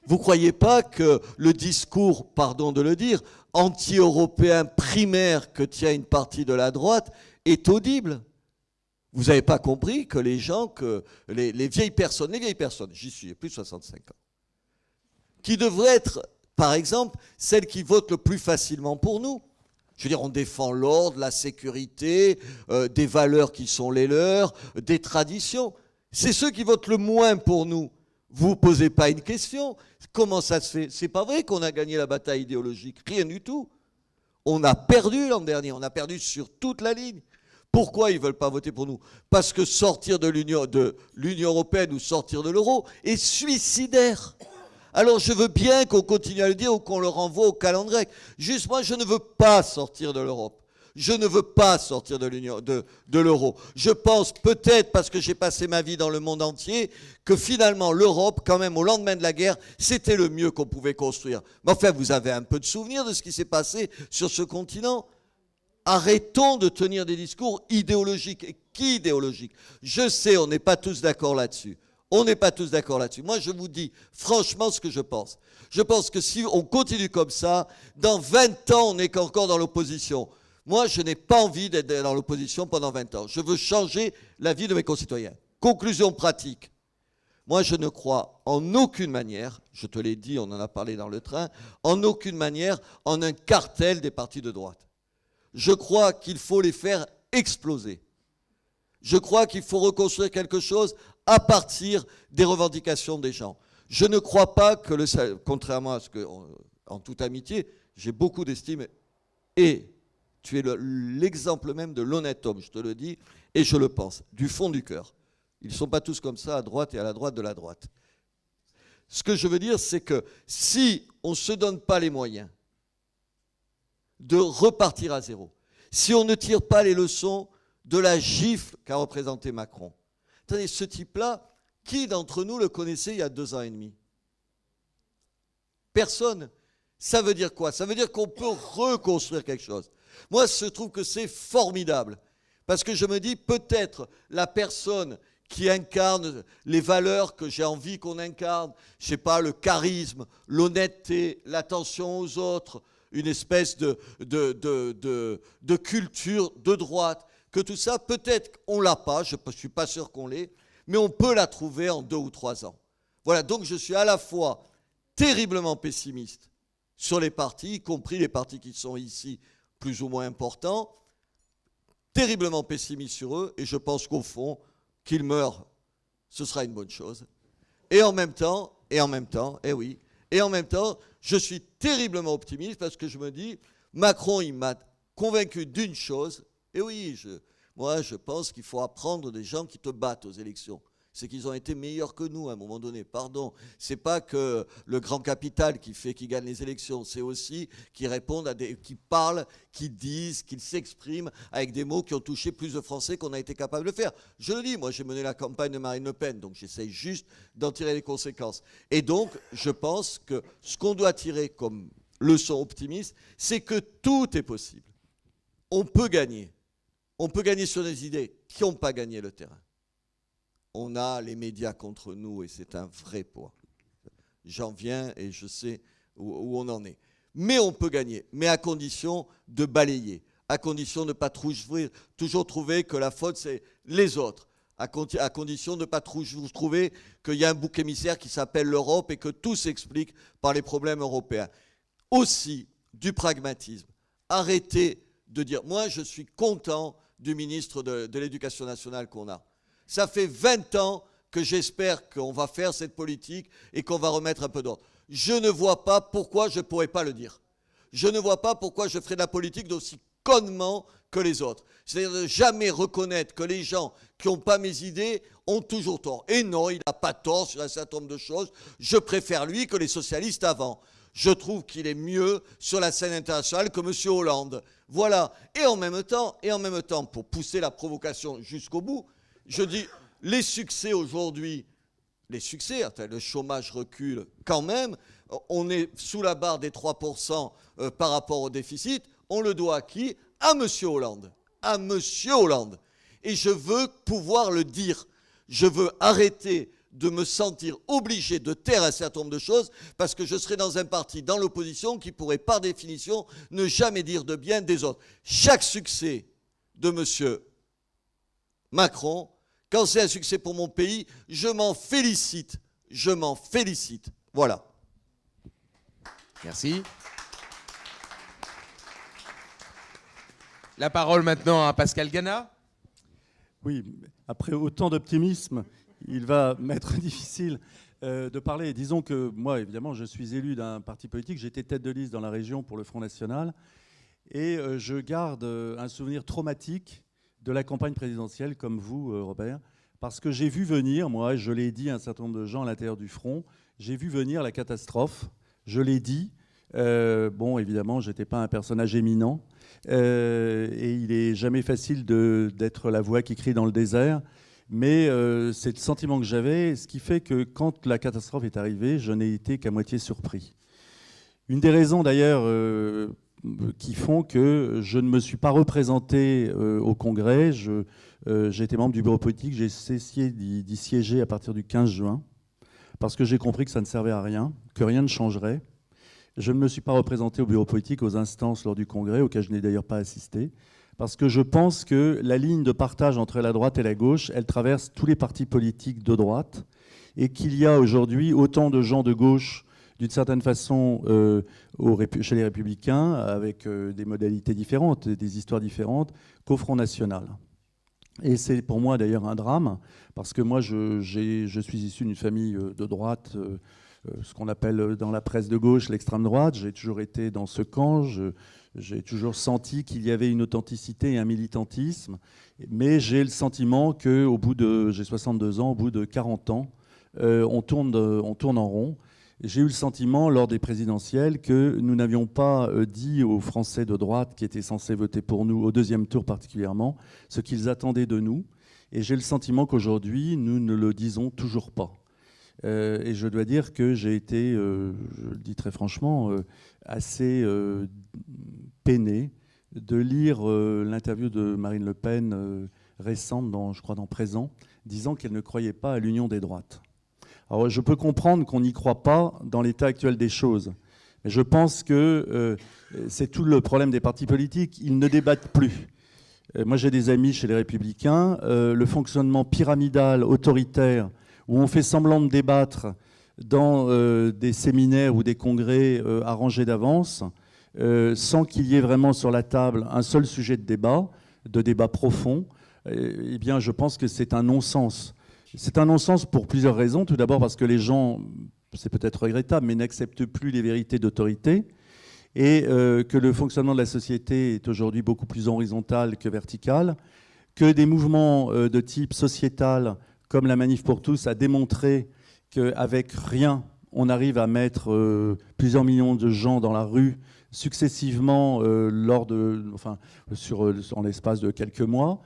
Vous ne croyez pas que le discours, pardon de le dire, anti-européen primaire que tient une partie de la droite est audible? Vous n'avez pas compris que les gens, que les vieilles personnes, j'y suis, j'ai plus de 65 ans, qui devraient être, par exemple, celles qui votent le plus facilement pour nous. Je veux dire, on défend l'ordre, la sécurité, des valeurs qui sont les leurs, des traditions. C'est ceux qui votent le moins pour nous. Vous ne posez pas une question. Comment ça se fait? C'est pas vrai qu'on a gagné la bataille idéologique. Rien du tout. On a perdu l'an dernier. On a perdu sur toute la ligne. Pourquoi ils ne veulent pas voter pour nous? Parce que sortir de l'Union européenne ou sortir de l'euro est suicidaire. Alors je veux bien qu'on continue à le dire ou qu'on le renvoie au calendrier. Juste moi, je ne veux pas sortir de l'Europe. Je ne veux pas sortir de l'euro. Je pense peut-être, parce que j'ai passé ma vie dans le monde entier, que finalement l'Europe, quand même au lendemain de la guerre, c'était le mieux qu'on pouvait construire. Mais enfin, vous avez un peu de souvenir de ce qui s'est passé sur ce continent? Arrêtons de tenir des discours idéologiques. Et qui idéologiques? Je sais, on n'est pas tous d'accord là-dessus. On n'est pas tous d'accord là-dessus. Moi, je vous dis franchement ce que je pense. Je pense que si on continue comme ça, dans 20 ans, on n'est qu'encore dans l'opposition. Moi, je n'ai pas envie d'être dans l'opposition pendant 20 ans. Je veux changer la vie de mes concitoyens. Conclusion pratique. Moi, je ne crois en aucune manière, je te l'ai dit, on en a parlé dans le train, en aucune manière en un cartel des partis de droite. Je crois qu'il faut les faire exploser. Je crois qu'il faut reconstruire quelque chose à partir des revendications des gens. Je ne crois pas que, contrairement à ce que, en toute amitié, j'ai beaucoup d'estime et tu es l'exemple même de l'honnête homme, je te le dis, et je le pense, du fond du cœur. Ils ne sont pas tous comme ça, à droite et à la droite de la droite. Ce que je veux dire, c'est que si on ne se donne pas les moyens de repartir à zéro, si on ne tire pas les leçons de la gifle qu'a représenté Macron. Attendez, ce type-là, qui d'entre nous le connaissait il y a 2 ans et demi? Personne. Ça veut dire quoi? Ça veut dire qu'on peut reconstruire quelque chose. Moi, je trouve que c'est formidable. Parce que je me dis, peut-être la personne qui incarne les valeurs que j'ai envie qu'on incarne, je ne sais pas, le charisme, l'honnêteté, l'attention aux autres, une espèce de culture de droite, que tout ça, peut-être on ne l'a pas, je ne suis pas sûr qu'on l'ait, mais on peut la trouver en 2 ou 3 ans. Voilà, donc je suis à la fois terriblement pessimiste sur les partis, y compris les partis qui sont ici plus ou moins importants, terriblement pessimiste sur eux, et je pense qu'au fond, qu'ils meurent, ce sera une bonne chose. Et en même temps, eh oui, et en même temps, je suis terriblement optimiste parce que je me dis, Macron, il m'a convaincu d'une chose, et oui, Moi, je pense qu'il faut apprendre des gens qui te battent aux élections. C'est qu'ils ont été meilleurs que nous à un moment donné. Pardon. C'est pas que le grand capital qui fait qu'ils gagnent les élections. C'est aussi qu'ils répondent qu'ils parlent, qu'ils disent, qu'ils s'expriment avec des mots qui ont touché plus de Français qu'on a été capable de faire. Je le dis, moi j'ai mené la campagne de Marine Le Pen, donc j'essaye juste d'en tirer les conséquences. Et donc, je pense que ce qu'on doit tirer comme leçon optimiste, c'est que tout est possible. On peut gagner. On peut gagner sur des idées qui n'ont pas gagné le terrain. On a les médias contre nous et c'est un vrai poids. J'en viens et je sais où on en est. Mais on peut gagner, mais à condition de balayer, à condition de ne pas toujours trouver que la faute c'est les autres, à condition de ne pas toujours trouver qu'il y a un bouc émissaire qui s'appelle l'Europe et que tout s'explique par les problèmes européens. Aussi du pragmatisme. Arrêtez de dire, moi je suis content du ministre de l'Éducation nationale qu'on a. Ça fait 20 ans que j'espère qu'on va faire cette politique et qu'on va remettre un peu d'ordre. Je ne vois pas pourquoi je ne pourrais pas le dire. Je ne vois pas pourquoi je ferais de la politique d'aussi connement que les autres. C'est-à-dire de jamais reconnaître que les gens qui n'ont pas mes idées ont toujours tort. Et non, il n'a pas tort sur un certain nombre de choses. Je préfère lui que les socialistes avant. Je trouve qu'il est mieux sur la scène internationale que M. Hollande. Voilà. Et en même temps, pour pousser la provocation jusqu'au bout, je dis, les succès aujourd'hui, le chômage recule quand même, on est sous la barre des 3% par rapport au déficit, on le doit à qui? À M. Hollande. À M. Hollande. Et je veux pouvoir le dire. Je veux arrêter de me sentir obligé de taire un certain nombre de choses parce que je serai dans un parti, dans l'opposition, qui pourrait par définition ne jamais dire de bien des autres. Chaque succès de M. Macron, quand c'est un succès pour mon pays, je m'en félicite. Je m'en félicite. Voilà. Merci. La parole maintenant à Pascal Gana. Oui, après autant d'optimisme, il va m'être difficile de parler. Disons que moi, évidemment, je suis élu d'un parti politique. J'étais tête de liste dans la région pour le Front National. Et je garde un souvenir traumatique de la campagne présidentielle, comme vous, Robert, parce que j'ai vu venir, moi, je l'ai dit à un certain nombre de gens à l'intérieur du front, j'ai vu venir la catastrophe, je l'ai dit. Bon, évidemment, je n'étais pas un personnage éminent, et il n'est jamais facile d'être la voix qui crie dans le désert, mais c'est le sentiment que j'avais, ce qui fait que quand la catastrophe est arrivée, je n'ai été qu'à moitié surpris. Une des raisons, d'ailleurs, qui font que je ne me suis pas représenté au Congrès. J'étais membre du bureau politique, j'ai cessé d'y siéger à partir du 15 juin, parce que j'ai compris que ça ne servait à rien, que rien ne changerait. Je ne me suis pas représenté au bureau politique, aux instances lors du Congrès, auquel je n'ai d'ailleurs pas assisté, parce que je pense que la ligne de partage entre la droite et la gauche, elle traverse tous les partis politiques de droite, et qu'il y a aujourd'hui autant de gens de gauche d'une certaine façon chez les Républicains, avec des modalités différentes, des histoires différentes, qu'au Front National. Et c'est pour moi d'ailleurs un drame, parce que moi je suis issu d'une famille de droite, ce qu'on appelle dans la presse de gauche l'extrême droite. J'ai toujours été dans ce camp, j'ai toujours senti qu'il y avait une authenticité et un militantisme, mais j'ai le sentiment qu'au bout de, j'ai 62 ans, au bout de 40 ans, on tourne en rond. J'ai eu le sentiment, lors des présidentielles, que nous n'avions pas dit aux Français de droite qui étaient censés voter pour nous, au deuxième tour particulièrement, ce qu'ils attendaient de nous. Et j'ai le sentiment qu'aujourd'hui, nous ne le disons toujours pas. Et je dois dire que j'ai été, je le dis très franchement, assez peiné de lire l'interview de Marine Le Pen récente, je crois dans Présent, disant qu'elle ne croyait pas à l'union des droites. Alors je peux comprendre qu'on n'y croit pas dans l'état actuel des choses. Mais je pense que c'est tout le problème des partis politiques. Ils ne débattent plus. Moi j'ai des amis chez les Républicains. Le fonctionnement pyramidal, autoritaire, où on fait semblant de débattre dans des séminaires ou des congrès arrangés d'avance, sans qu'il y ait vraiment sur la table un seul sujet de débat profond, eh bien je pense que c'est un non-sens. C'est un non-sens pour plusieurs raisons. Tout d'abord parce que les gens, c'est peut-être regrettable, mais n'acceptent plus les vérités d'autorité et que le fonctionnement de la société est aujourd'hui beaucoup plus horizontal que vertical, que des mouvements de type sociétal, comme la Manif pour tous, a démontré qu'avec rien, on arrive à mettre plusieurs millions de gens dans la rue successivement en l'espace de quelques mois,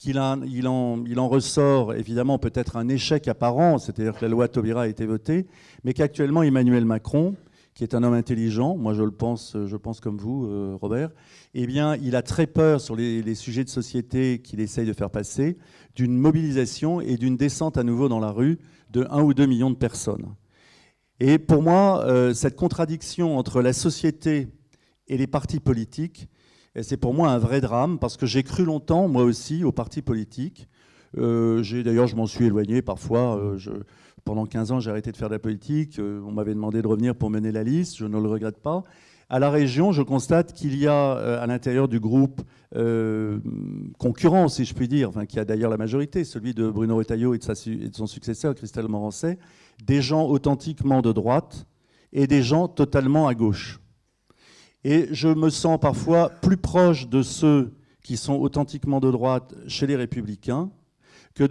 il en ressort évidemment peut-être un échec apparent, c'est-à-dire que la loi Taubira a été votée, mais qu'actuellement Emmanuel Macron, qui est un homme intelligent, moi je pense comme vous, Robert, eh bien, il a très peur sur les sujets de société qu'il essaye de faire passer, d'une mobilisation et d'une descente à nouveau dans la rue de 1 ou 2 millions de personnes. Et pour moi, cette contradiction entre la société et les partis politiques, c'est pour moi un vrai drame, parce que j'ai cru longtemps, moi aussi, aux partis politiques. D'ailleurs, je m'en suis éloigné parfois. Pendant 15 ans, j'ai arrêté de faire de la politique. On m'avait demandé de revenir pour mener la liste. Je ne le regrette pas. À la région, je constate qu'il y a à l'intérieur du groupe concurrent, si je puis dire, enfin, qui a d'ailleurs la majorité, celui de Bruno Retailleau et de son successeur, Christelle Morancet, des gens authentiquement de droite et des gens totalement à gauche. Et je me sens parfois plus proche de ceux qui sont authentiquement de droite chez les Républicains que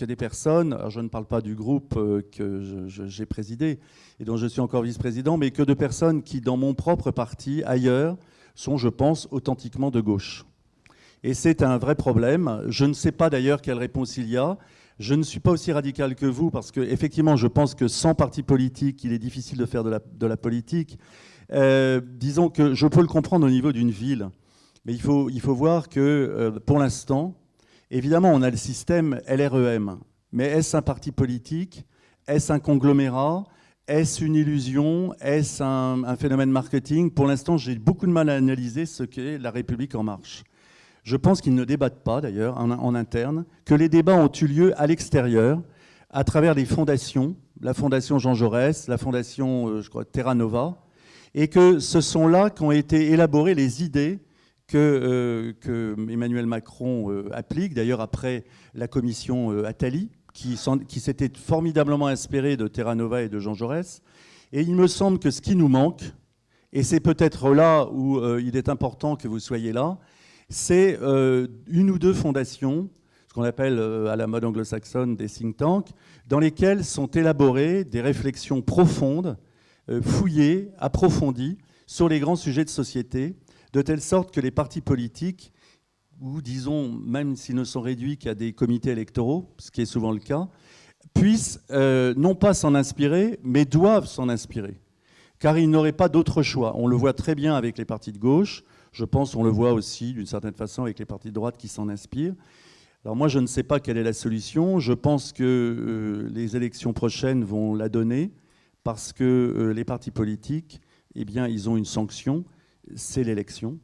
des personnes, alors je ne parle pas du groupe que j'ai présidé et dont je suis encore vice-président, mais que de personnes qui, dans mon propre parti, ailleurs, sont, je pense, authentiquement de gauche. Et c'est un vrai problème. Je ne sais pas d'ailleurs quelle réponse il y a. Je ne suis pas aussi radical que vous, parce qu'effectivement, je pense que sans parti politique, il est difficile de faire de la politique. Disons que je peux le comprendre au niveau d'une ville, mais il faut voir que pour l'instant, évidemment, on a le système LREM, mais est-ce un parti politique? Est-ce un conglomérat? Est-ce une illusion? Est-ce un phénomène marketing? Pour l'instant, j'ai beaucoup de mal à analyser ce qu'est La République En Marche. Je pense qu'ils ne débattent pas, d'ailleurs, en interne, que les débats ont eu lieu à l'extérieur, à travers les fondations, la Fondation Jean Jaurès, la Fondation, je crois, Terra Nova, et que ce sont là qu'ont été élaborées les idées que Emmanuel Macron applique, d'ailleurs après la commission Attali, qui s'était formidablement inspirée de Terra Nova et de Jean Jaurès. Et il me semble que ce qui nous manque, et c'est peut-être là où il est important que vous soyez là, c'est une ou deux fondations, ce qu'on appelle à la mode anglo-saxonne des think tanks, dans lesquelles sont élaborées des réflexions profondes, fouillées, approfondies sur les grands sujets de société, de telle sorte que les partis politiques, ou disons, même s'ils ne sont réduits qu'à des comités électoraux, ce qui est souvent le cas, puissent non pas s'en inspirer, mais doivent s'en inspirer. Car ils n'auraient pas d'autre choix. On le voit très bien avec les partis de gauche, je pense qu'on le voit aussi d'une certaine façon avec les partis de droite qui s'en inspirent. Alors moi, je ne sais pas quelle est la solution. Je pense que les élections prochaines vont la donner, parce que les partis politiques, eh bien, ils ont une sanction, c'est l'élection.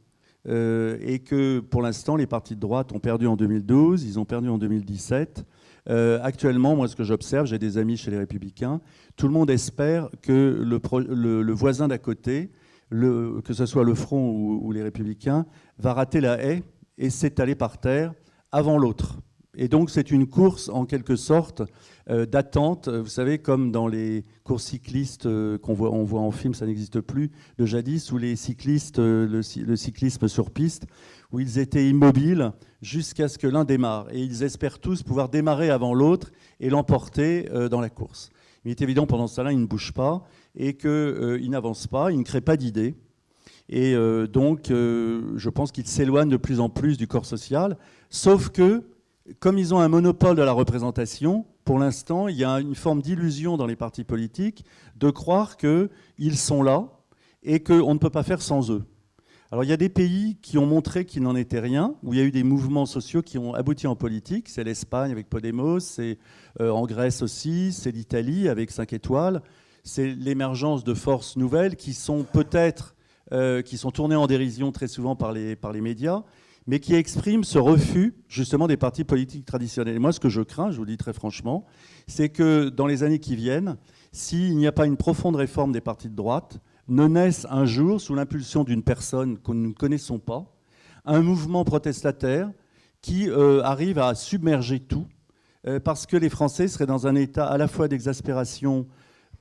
Et que pour l'instant, les partis de droite ont perdu en 2012, ils ont perdu en 2017. Actuellement, moi, ce que j'observe, j'ai des amis chez les Républicains, tout le monde espère que le voisin d'à côté, que ce soit le Front ou les Républicains, va rater la haie et s'étaler par terre avant l'autre. Et donc c'est une course en quelque sorte d'attente, vous savez, comme dans les courses cyclistes on voit en film, ça n'existe plus, de jadis, où les cyclistes, le cyclisme sur piste, où ils étaient immobiles jusqu'à ce que l'un démarre. Et ils espèrent tous pouvoir démarrer avant l'autre et l'emporter dans la course. Il est évident, pendant ce temps-là, ils ne bougent pas et qu'ils n'avancent pas, ils ne créent pas d'idées. Et donc, je pense qu'ils s'éloignent de plus en plus du corps social, sauf que, comme ils ont un monopole de la représentation, pour l'instant, il y a une forme d'illusion dans les partis politiques de croire qu'ils sont là et qu'on ne peut pas faire sans eux. Alors il y a des pays qui ont montré qu'il n'en était rien, où il y a eu des mouvements sociaux qui ont abouti en politique. C'est l'Espagne avec Podemos, c'est en Grèce aussi, c'est l'Italie avec 5 étoiles. C'est l'émergence de forces nouvelles qui sont peut-être, qui sont tournées en dérision très souvent par les médias, mais qui expriment ce refus justement des partis politiques traditionnels. Et moi, ce que je crains, je vous le dis très franchement, c'est que dans les années qui viennent, s'il n'y a pas une profonde réforme des partis de droite, ne naisse un jour, sous l'impulsion d'une personne que nous ne connaissons pas, un mouvement protestataire qui arrive à submerger tout, parce que les Français seraient dans un état à la fois d'exaspération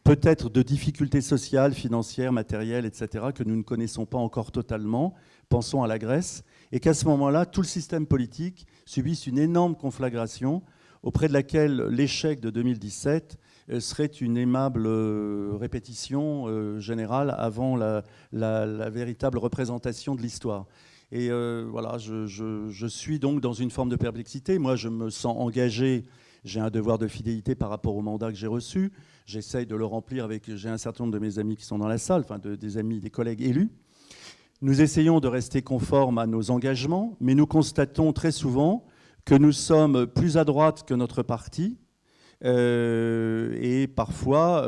peut-être de difficultés sociales, financières, matérielles, etc., que nous ne connaissons pas encore totalement. Pensons à la Grèce. Et qu'à ce moment-là, tout le système politique subisse une énorme conflagration auprès de laquelle l'échec de 2017 serait une aimable répétition générale avant la véritable représentation de l'histoire. Et voilà, je suis donc dans une forme de perplexité. Moi, je me sens engagé. J'ai un devoir de fidélité par rapport au mandat que j'ai reçu. J'essaye de le remplir j'ai un certain nombre de mes amis qui sont dans la salle, enfin des amis, des collègues élus. Nous essayons de rester conformes à nos engagements, mais nous constatons très souvent que nous sommes plus à droite que notre parti, et parfois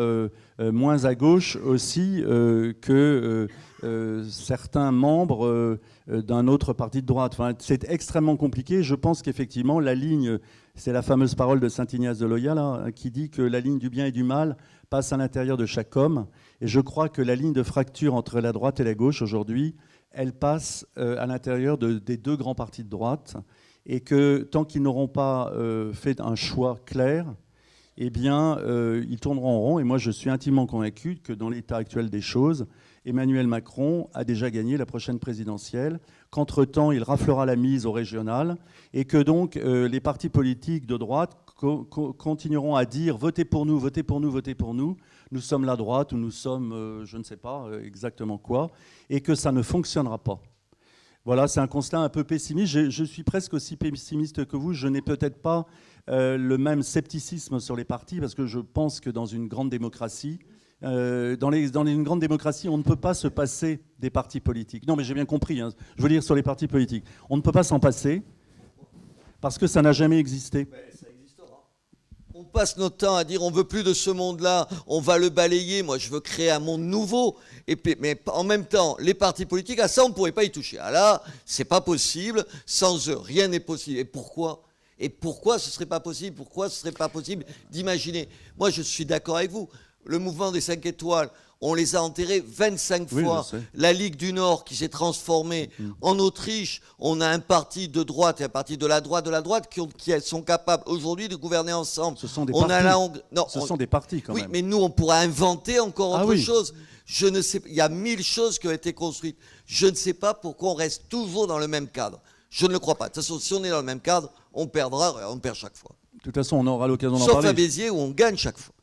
moins à gauche aussi que certains membres d'un autre parti de droite. Enfin, c'est extrêmement compliqué. Je pense qu'effectivement, la ligne, c'est la fameuse parole de saint Ignace de Loyola qui dit que la ligne du bien et du mal passe à l'intérieur de chaque homme. Et je crois que la ligne de fracture entre la droite et la gauche aujourd'hui, elle passe à l'intérieur des deux grands partis de droite. Et que tant qu'ils n'auront pas fait un choix clair, eh bien, ils tourneront en rond. Et moi, je suis intimement convaincu que dans l'état actuel des choses, Emmanuel Macron a déjà gagné la prochaine présidentielle, qu'entre-temps, il raflera la mise au régional, et que donc les partis politiques de droite continueront à dire « votez pour nous, votez pour nous, votez pour nous ». Nous sommes la droite ou nous sommes je ne sais pas exactement quoi, et que ça ne fonctionnera pas. Voilà, c'est un constat un peu pessimiste. Je suis presque aussi pessimiste que vous. Je n'ai peut-être pas le même scepticisme sur les partis, parce que je pense que dans une grande démocratie, dans une grande démocratie, on ne peut pas se passer des partis politiques. Non, mais j'ai bien compris. Hein. Je veux dire sur les partis politiques. On ne peut pas s'en passer, parce que ça n'a jamais existé. On passe notre temps à dire on veut plus de ce monde-là, on va le balayer. Moi, je veux créer un monde nouveau. Mais en même temps, les partis politiques, à ça, on ne pourrait pas y toucher. Ah là, c'est pas possible. Sans eux, rien n'est possible. Et pourquoi ? Et pourquoi ce serait pas possible ? Pourquoi ce serait pas possible d'imaginer ? Moi, je suis d'accord avec vous. Le mouvement des 5 étoiles, on les a enterrés 25 fois. La Ligue du Nord qui s'est transformée en Autriche, on a un parti de droite et un parti de la droite qui sont capables aujourd'hui de gouverner ensemble. Ce sont des partis. Ce sont des partis quand même. Oui, mais nous, on pourra inventer encore autre chose. Je ne sais, il y a 1000 choses qui ont été construites. Je ne sais pas pourquoi on reste toujours dans le même cadre. Je ne le crois pas. De toute façon, si on est dans le même cadre, on perdra, on perd chaque fois. De toute façon, on aura l'occasion d'en parler. Sauf à Béziers où on gagne chaque fois.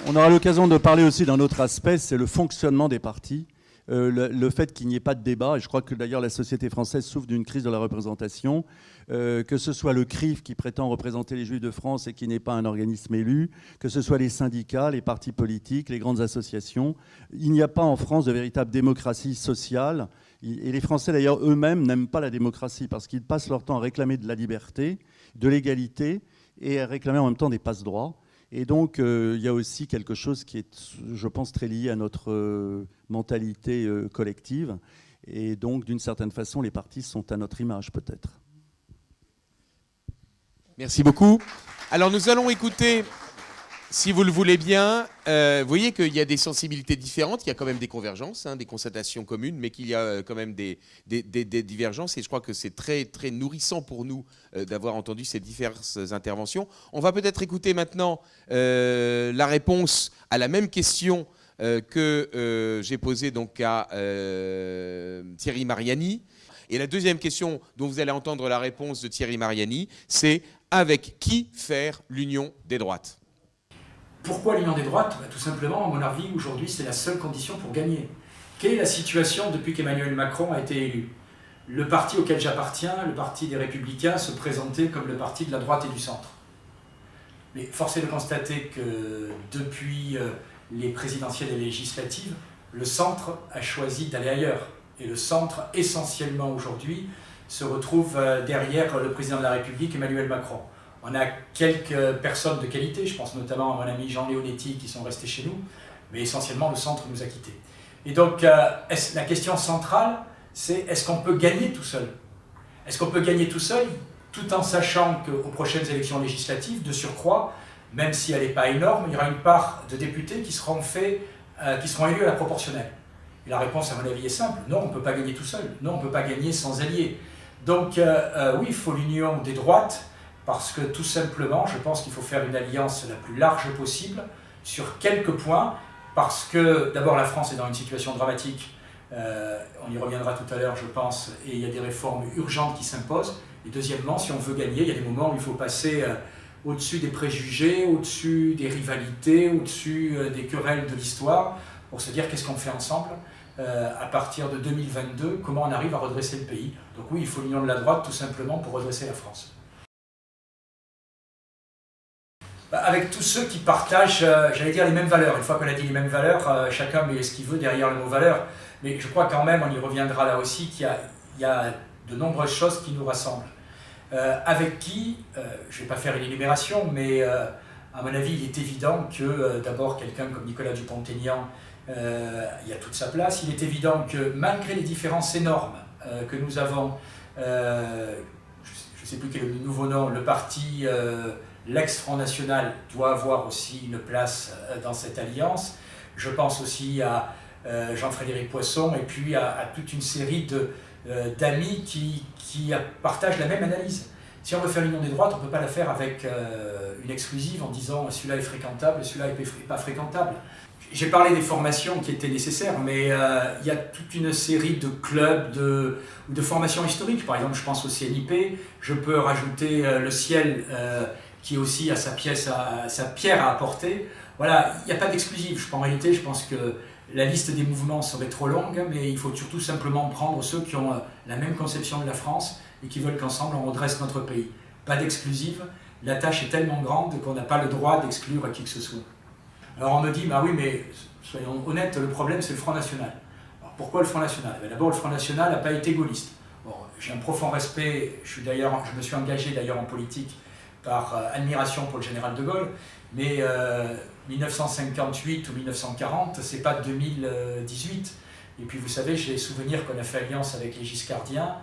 On aura l'occasion de parler aussi d'un autre aspect, c'est le fonctionnement des partis. Le fait qu'il n'y ait pas de débat, et je crois que d'ailleurs la société française souffre d'une crise de la représentation, que ce soit le CRIF qui prétend représenter les Juifs de France et qui n'est pas un organisme élu, que ce soit les syndicats, les partis politiques, les grandes associations. Il n'y a pas en France de véritable démocratie sociale. Et les Français d'ailleurs eux-mêmes n'aiment pas la démocratie parce qu'ils passent leur temps à réclamer de la liberté, de l'égalité et à réclamer en même temps des passe-droits. Et donc, il y a aussi quelque chose qui est, je pense, très lié à notre mentalité collective. Et donc, d'une certaine façon, les partis sont à notre image, peut-être. Merci beaucoup. Alors, nous allons écouter, si vous le voulez bien, vous voyez qu'il y a des sensibilités différentes, il y a quand même des convergences, des constatations communes, mais qu'il y a quand même des divergences. Et je crois que c'est très, très nourrissant pour nous d'avoir entendu ces diverses interventions. On va peut-être écouter maintenant la réponse à la même question que j'ai posée donc à Thierry Mariani. Et la deuxième question dont vous allez entendre la réponse de Thierry Mariani, c'est avec qui faire l'union des droites ? Pourquoi l'union des droites ? Tout simplement, à mon avis, aujourd'hui, c'est la seule condition pour gagner. Quelle est la situation depuis qu'Emmanuel Macron a été élu ? Le parti auquel j'appartiens, le parti des Républicains, se présentait comme le parti de la droite et du centre. Mais force est de constater que depuis les présidentielles et les législatives, le centre a choisi d'aller ailleurs. Et le centre, essentiellement aujourd'hui, se retrouve derrière le président de la République, Emmanuel Macron. On a quelques personnes de qualité, je pense notamment à mon ami Jean Leonetti, qui sont restés chez nous, mais essentiellement le centre nous a quittés. Et donc la question centrale, c'est est-ce qu'on peut gagner tout seul ? Est-ce qu'on peut gagner tout seul, tout en sachant qu'aux prochaines élections législatives, de surcroît, même si elle n'est pas énorme, il y aura une part de députés qui seront élus à la proportionnelle. Et la réponse, à mon avis, est simple. Non, on ne peut pas gagner tout seul. Non, on ne peut pas gagner sans alliés. Donc, oui, il faut l'union des droites parce que tout simplement, je pense qu'il faut faire une alliance la plus large possible sur quelques points, parce que d'abord la France est dans une situation dramatique, on y reviendra tout à l'heure je pense, et il y a des réformes urgentes qui s'imposent, et deuxièmement, si on veut gagner, il y a des moments où il faut passer au-dessus des préjugés, au-dessus des rivalités, au-dessus des querelles de l'histoire, pour se dire qu'est-ce qu'on fait ensemble à partir de 2022, comment on arrive à redresser le pays. Donc oui, il faut l'union de la droite tout simplement pour redresser la France. Avec tous ceux qui partagent, j'allais dire, les mêmes valeurs. Une fois qu'on a dit les mêmes valeurs, chacun met ce qu'il veut derrière le mot valeur. Mais je crois quand même, on y reviendra là aussi, qu'il y a de nombreuses choses qui nous rassemblent. Avec qui, je ne vais pas faire une énumération, mais à mon avis, il est évident que d'abord quelqu'un comme Nicolas Dupont-Aignan, il y a toute sa place. Il est évident que malgré les différences énormes que nous avons, je ne sais plus quel est le nouveau nom, le parti, l'ex-Front National doit avoir aussi une place dans cette alliance. Je pense aussi à Jean-Frédéric Poisson et puis à toute une série d'amis qui partagent la même analyse. Si on veut faire l'union des droites, on ne peut pas la faire avec une exclusive en disant celui-là est fréquentable et celui-là n'est pas fréquentable. J'ai parlé des formations qui étaient nécessaires, mais il y a toute une série de clubs ou de formations historiques. Par exemple, je pense au CNIP, je peux rajouter le Ciel qui aussi a sa pierre à apporter. Voilà, il n'y a pas d'exclusive. En réalité, je pense que la liste des mouvements serait trop longue, mais il faut surtout simplement prendre ceux qui ont la même conception de la France et qui veulent qu'ensemble on redresse notre pays. Pas d'exclusive, la tâche est tellement grande qu'on n'a pas le droit d'exclure qui que ce soit. Alors on me dit, bah oui, mais soyons honnêtes, le problème c'est le Front National. Alors pourquoi le Front National? D'abord, le Front National n'a pas été gaulliste. Bon, j'ai un profond respect, je me suis engagé d'ailleurs en politique par admiration pour le général de Gaulle, mais 1958 ou 1940, c'est pas 2018. Et puis vous savez, j'ai souvenir qu'on a fait alliance avec les giscardiens.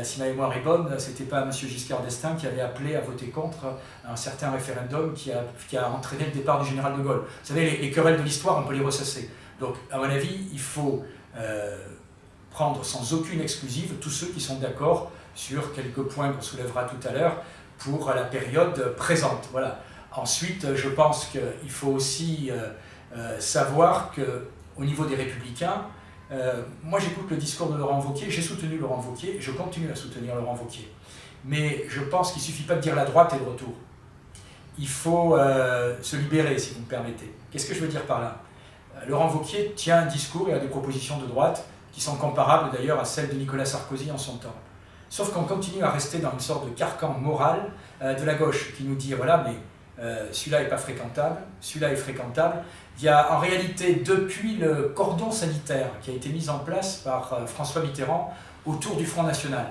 Si ma mémoire est bonne, c'était pas M. Giscard d'Estaing qui avait appelé à voter contre un certain référendum qui a entraîné le départ du général de Gaulle. Vous savez, les querelles de l'histoire, on peut les ressasser. Donc, à mon avis, il faut prendre sans aucune exclusive tous ceux qui sont d'accord sur quelques points qu'on soulèvera tout à l'heure pour la période présente. Voilà. Ensuite, je pense qu'il faut aussi savoir qu'au niveau des Républicains, moi j'écoute le discours de Laurent Wauquiez, j'ai soutenu Laurent Wauquiez, je continue à soutenir Laurent Wauquiez. Mais je pense qu'il ne suffit pas de dire la droite et le retour. Il faut se libérer, si vous me permettez. Qu'est-ce que je veux dire par là? Laurent Wauquiez tient un discours et a des propositions de droite qui sont comparables d'ailleurs à celles de Nicolas Sarkozy en son temps. Sauf qu'on continue à rester dans une sorte de carcan moral de la gauche qui nous dit, voilà, mais celui-là n'est pas fréquentable, celui-là est fréquentable. Il y a en réalité, depuis le cordon sanitaire qui a été mis en place par François Mitterrand autour du Front National,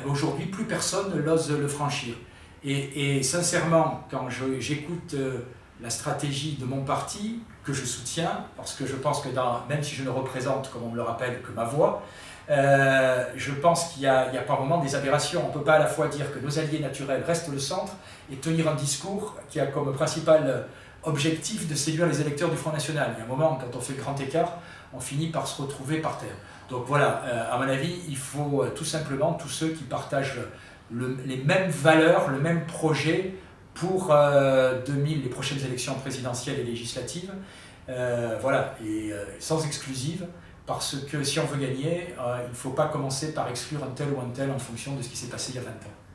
aujourd'hui, plus personne n'ose le franchir. Et sincèrement, quand j'écoute la stratégie de mon parti, que je soutiens, parce que je pense que même si je ne représente, comme on me le rappelle, que ma voix, je pense qu'il y a par moments des aberrations. On ne peut pas à la fois dire que nos alliés naturels restent le centre et tenir un discours qui a comme principal objectif de séduire les électeurs du Front National. Il y a un moment, quand on fait le grand écart, on finit par se retrouver par terre. Donc voilà, à mon avis, il faut tout simplement tous ceux qui partagent les mêmes valeurs, le même projet pour les prochaines élections présidentielles et législatives. Voilà, et sans exclusive, parce que si on veut gagner, il ne faut pas commencer par exclure un tel ou un tel en fonction de ce qui s'est passé il y a 20 ans.